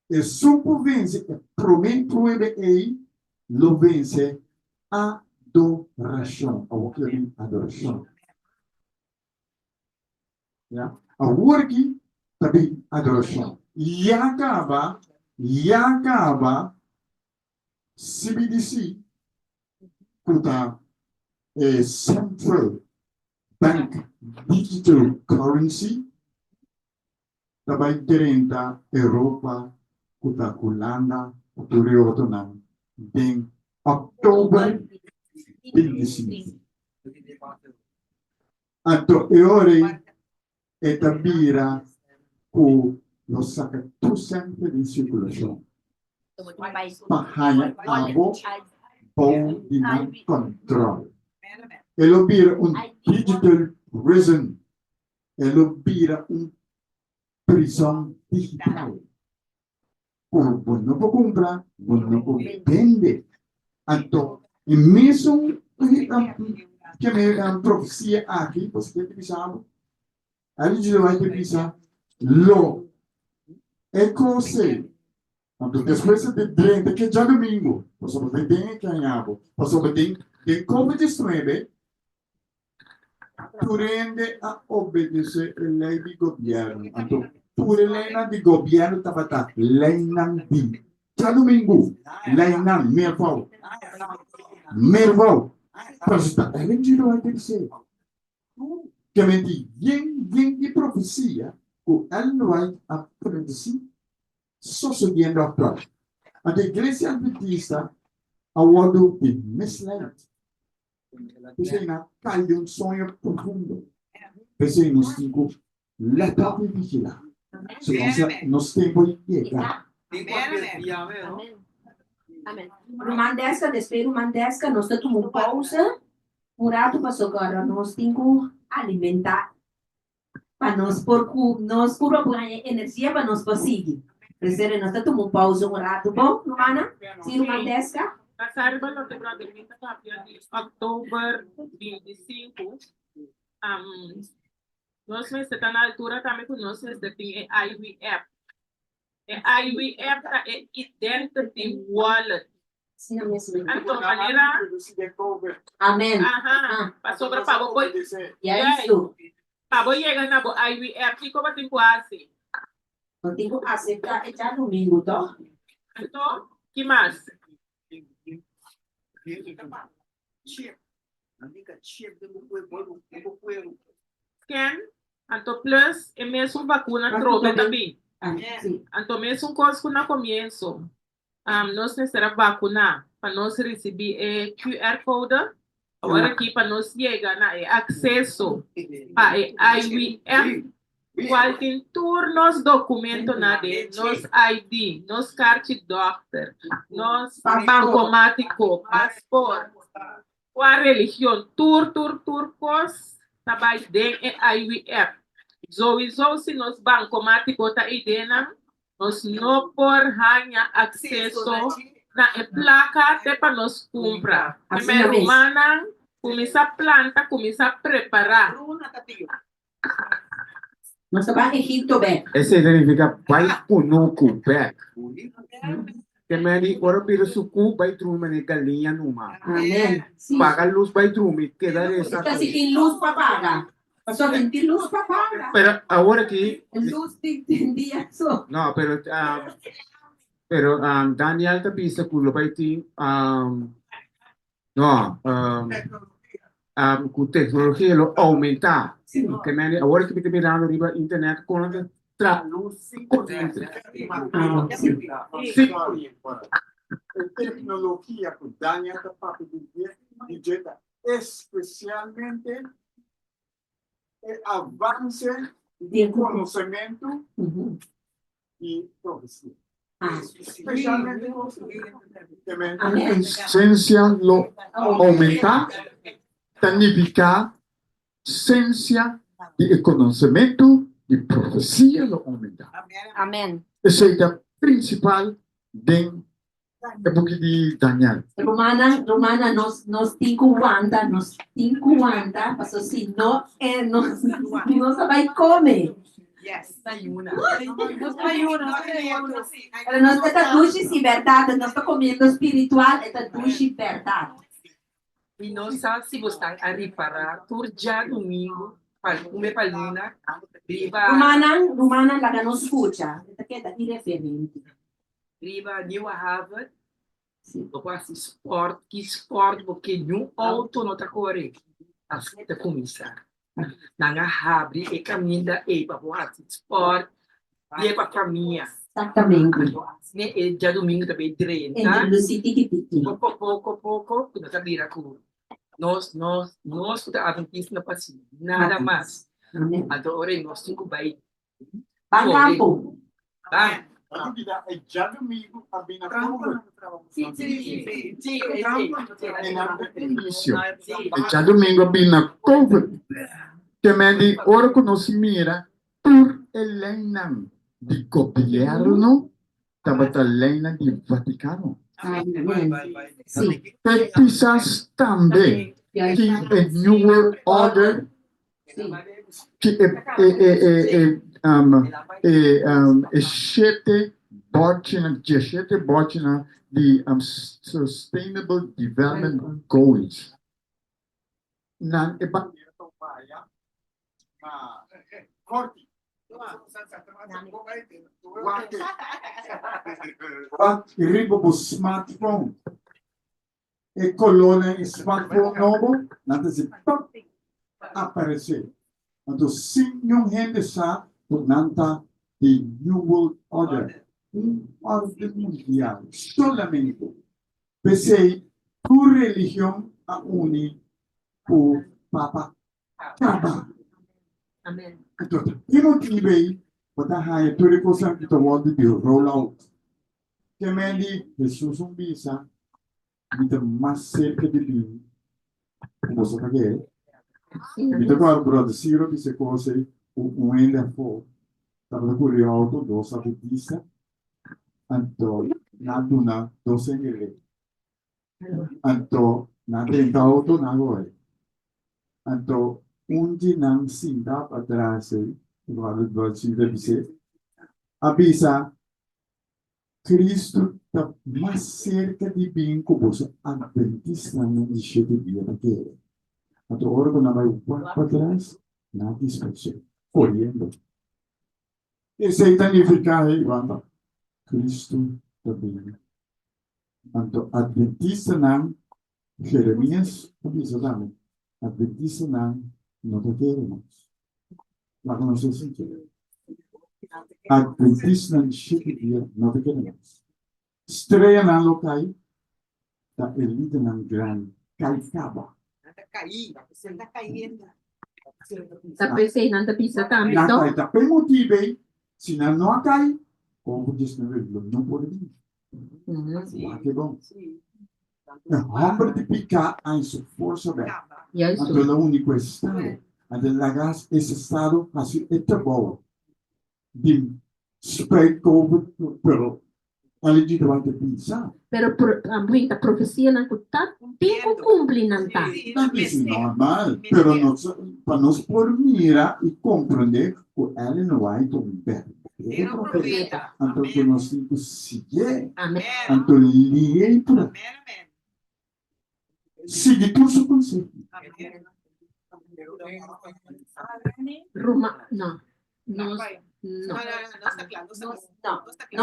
E supo vence, prometo ele, lo vence adoração, adoração. Yeah. Agora aqui também adoração. E acaba CBDC, kuta Central Bank Digital Currency, também direnta Europa, kuta Holanda, Turioto na em October 25. Então, ora etabira o los saca tu sempre de circulação. Pahanya abo bom de não control. Ele vira digital prison. Ele vira prisão digital. Por não pode comprar, não pode vender. Então, e mesmo que a profecia aqui, você tem que saber, a gente vai ter que pensar, lo é conselho. Então, depois de 30, que já domingo, você vai ter que ganhar, você vai ter que COVID-19, tu rende a obedecer a lei do governo. Então, por lei do governo, está lei não di. Já domingo, lei não, merval. Mas a gente não vai ter que ser. Que me diz, vem de profecia, o ele não vai aprender só seguindo a prática. A igreja adventista, a wado de misled. Você não cai de sonho profundo. Você nos digo, letra de vigilar. Nós temos que chegar.
Amém. Rumandesca, despeito rumandesca, nós temos uma pausa. Murado para agora, nós temos que alimentar. Para nós cura energia para nós prosseguir. Presidente, nós temos uma pausa, murado, bom, Romana? Sim, rumandesca?
Passar para nós para October 25. Nós estamos na altura também que nós estamos em IVF. IVF é Identity Wallet. Então, maneira.
Amém.
Passou para pago.
E é isso.
Pago chega na IVF, como tem quase.
Não tem que aceitar, é já domingo, tá?
Então, que mais? Scan, então plus, é mesmo vacuna troca também. Então, mesmo coisa que no começo, nós necessitamos vacunar para nós receber QR Code. Agora aqui para nós chegar na acesso a IVF, qualquer turnos documento na de nos ID, nos cartão de doctor, nos bancomático, passaporte, qual religião, turcos, trabalho de IVF. Sowieso se nos bancomático tá idena, nós não por ganhar acesso na placa de para nós comprar. Primeiro, humana, começa a planta, começa a preparar.
Nós estamos em Egito, bem.
Esse significa vai conosco, back. Que me ora pelo suco vai truma ne galinha numa.
Amém.
Paga luz vai truma, queda essa.
Está se tem luz para pagar. Só tem luz para pagar.
Pero ahora que
luz tem dia só.
No, pero Daniel tapisa kulo vai ter com tecnologia lo aumentar. Que me agora que me mirando riba internet com a
tecnologia que Daniel está para dizer, especialmente o avance de conhecimento e profecia.
Amém.
A essência lo aumentar, significa ciência de conhecimento de profecia lo aumentar.
Amém.
Essa é a principal de book de Daniel.
Romana nos 50, pastor, se não vai comer.
Yes.
Ela não está duche se verdade, não está comendo espiritual, está duche verdade.
E não sabe se você está a reparar, por dia domingo, para comer palina, riba...
Romana, lá não escuta, está que é diferente.
Riba New Harvard, depois sport, porque nenhum auto não está correto. Assim está começar. Nanga abre e caminha e para o sport, e para caminhar.
Exatamente.
E já domingo também treina. Pouco, nós abrir com nós está adventista na paciência, nada mais. Adorei nós cinco vai.
Campo.
Vai.
É já domingo, a bem na já domingo, bem na cover. Que me di ora conhecimento por Helena de governo, tabata Helena de Vaticano. Sim. Precisas também que a New World Order que sete botina de Sustainable Development Goals. Nan corte. Ribo po smartphone. E colonna smartphone novo, nada se aparecer. Então, sim, não rende sa por nanta de New World Order, ordem mundial, solamente. Pensei, por religião a une por Papa Caba.
Amém.
Então, eu não tive para a tudo coisa que tu pode de roll out. Que me di Jesus bisa, kita mais cerca de mim. Como você quer? Então, quando brother Ciro disse coisa, ainda for, estava por o auto dos adventistas, então na duna dos engele, então na dentro auto na goe, então dia nang sinta atrás, igual do Ciro disse, avisa Cristo está mais cerca de mim como os adventistas não deixam de vir aqui. Então, a hora que nós vamos para trás, na dispersão, correndo. Isso aí significa aí, vamos, Cristo também. Então, adventista não, Jeremias, avisa também, adventista não te queremos. Lá que não se sente. Adventista não chega de dia, não te queremos. Estreia não locai, da elite não grande, caicaba.
Você está caindo.
Tapos nanda bisa kami
Na
to.
cai, tá bem motivei, se não cai, como diz no livro, não pode vir. Que bom. Homem de picar a sua força bem. Então, o único estado, a de lagas esse estado, assim, é bom. De spread COVID, pero ali de vai ter pensar.
Pero a profecia não está tempo cumpre não tá.
Isso é normal, pero nós, para nós por mirar e compreender que ela não vai tomar. Então, que nós temos que seguir. Então, liguei para. Siga tudo o conceito.
Roma, não.
Não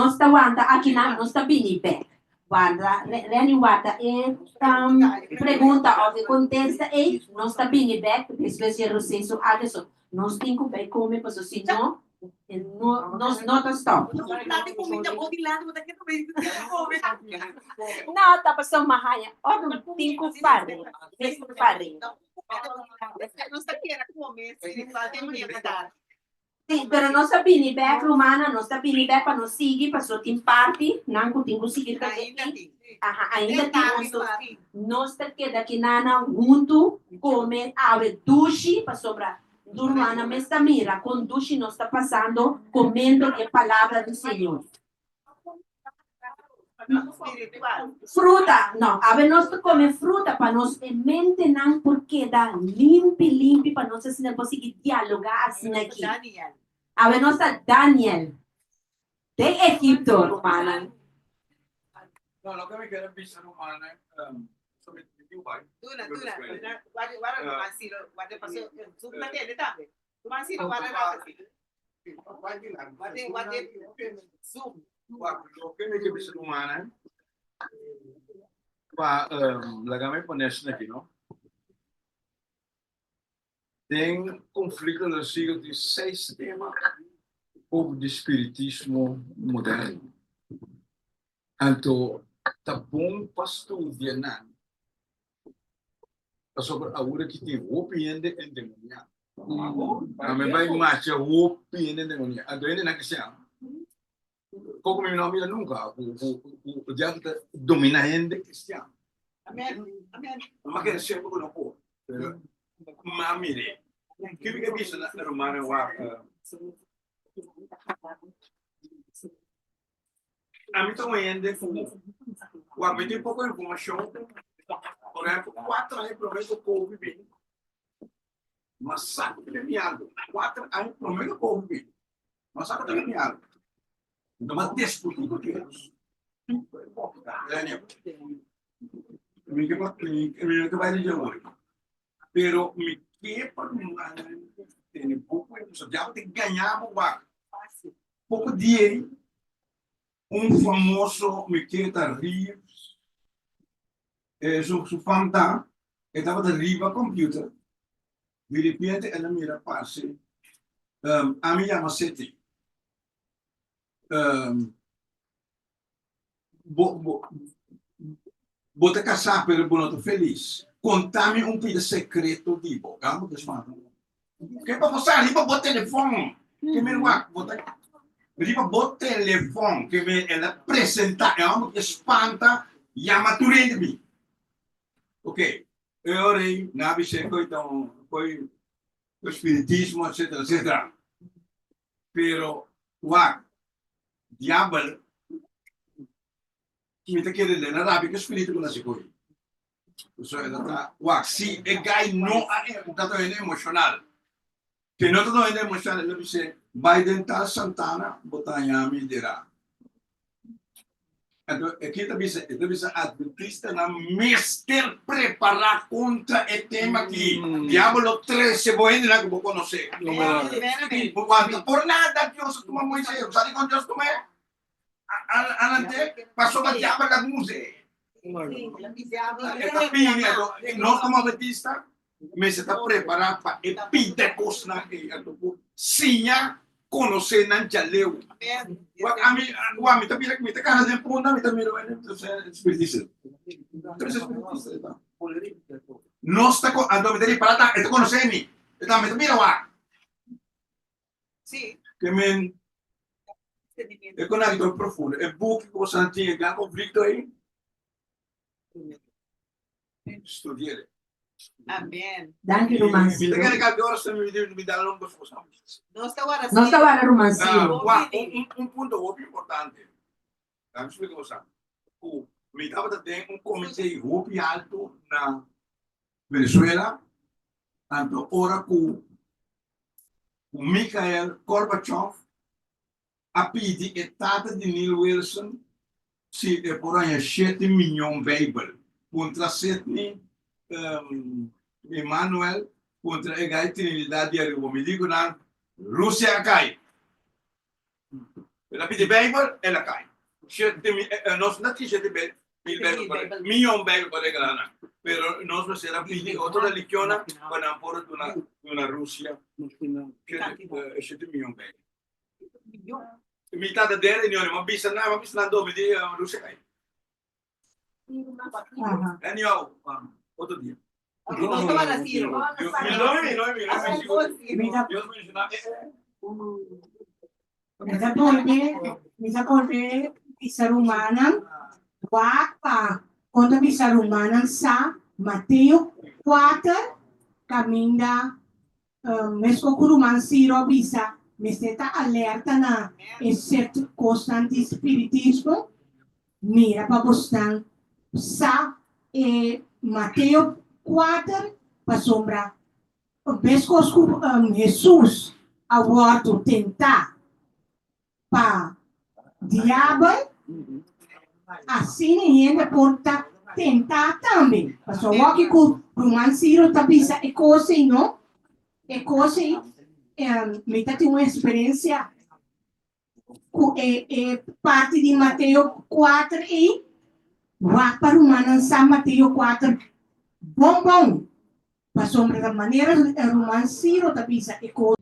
está aguanta aqui não está bem pé. Guarda, Reni guarda e pergunta ou contesta e não está bem pé, porque às vezes eu sei isso adesso. Nós temos que comer, porque se não não tá stop. Não, tá passando uma raia. Ó, não tem que fazer. Mesmo fazer.
Não está querendo comer, se não tem que dar.
Sì, però non sta bene back romana, non sta bene back para non seguir para só tem parte, não contigo seguir para ainda tem nós está que daqui nana junto come ave dushi para sobrar durmana me está mira com dushi nós está passando comendo a palavra do Senhor. Fruta, não, ave nós come fruta para nós mente não porque dá limpe para nós assim conseguir dialogar assim aqui. Ave nós Daniel de Egipto, romana.
No, lo que me queda pensar humana, sobre el pai.
Tuna, guarda passou, zoom na tele também. Tu mas não guarda zoom.
Lo que me queda pensar humana, lagame ponerse aqui, não? Tem conflito no século de 6 temas pouco de espiritismo moderno. Então, tá bom pastor Vietnã. Sobre a hora que tem opinião de endemoniado. A me vai marcha opinião de endemoniado. Então, ele não quer como me não mira nunca. O diabo domina a gente cristiano.
Amém.
Mas que sempre que não pode. Mas mire, que me diz na romana a mim também ainda o a mim tem pouca informação. Por exemplo, 4 anos prometo que eu vivi. Mas sabe que é miado. 4 anos prometo que eu vivi. Mas sabe que é miado. Então, mas discutir com Deus. Me que vai dizer hoje. Pero me que para tem pouco já tem que ganhar pouco dinheiro. Famoso Miqueta Reeves, su fanta, estava de riba computer, de repente ela mira passe, a minha chama Seti, bota casar pelo bonoto feliz, contame pedido secreto de boca, vamos desfazer. Que para você riba bota telefone, que me bota riba bota telefone, que me ela apresenta, vamos espanta, chama tu de mim. Ok, eu orei, na bicheco, então foi o espiritismo, etc. Pero, diabo, que me quer ler na rábia que o espírito não se coi. Se é gai não é emocional. Que não está é emocional, ele diz, Biden tá Santana, botar em a dirá. Então, aqui está bisa adventista na mestre preparar contra o tema que diabo 13 boende na que vou conhecer. Por nada Deus toma Moisés, sabe quando Deus toma? Anante passou a diabo da música. Nós como adventista, mas está preparado para epítecos na sinha conhecer na jaleu. A mim também me tá cara de ponta, me também é espírito. Nós está com a dúvida para tá, é conhecer me. Então me também lá.
Sim.
Que men é conectado profundo. É book que você não tinha ganho conflito aí. Estudie.
Amém.
Danke, Romancio.
Me quer que agora você me dá longa discussão.
Não estava Romancio.
Ponto muito importante. Vamos explicar você. Me estava tendo comitê muito alto na Venezuela. Tanto ora com o Mikhail Gorbachev a pedir etapa de Neil Wilson se é por aí 7 milhões de Bible contra 7 Emmanuel contra a Trinidade de Arriba. Me digo na Rússia cai. Ela pede Bible, ela cai. Nós não temos 7 milhões de Bible para ganhar. Pero nós vamos ser a pedir outra religião para pôr na Rússia que é 7 milhões de Bible. Metade dela é uma bisa na dome de Rússia cai. Outro dia.
Bisa konde bisa rumanan wapa konde bisa rumanan sa Mateo 4 caminda mesco kuruman siro bisa meseta alerta na exceto constante espiritismo mira para buscar sa Mateo 4 para sombra mesco Jesus a volta tentar pa diabo assim ainda pode tentar também. Pastor, o que o romanciro tá bisa é coisa não é coisa me tá tendo uma experiência com parte de Mateus 4 e vai para o Manança Mateus 4 bom para sombra da maneira romanciro tá bisa é coisa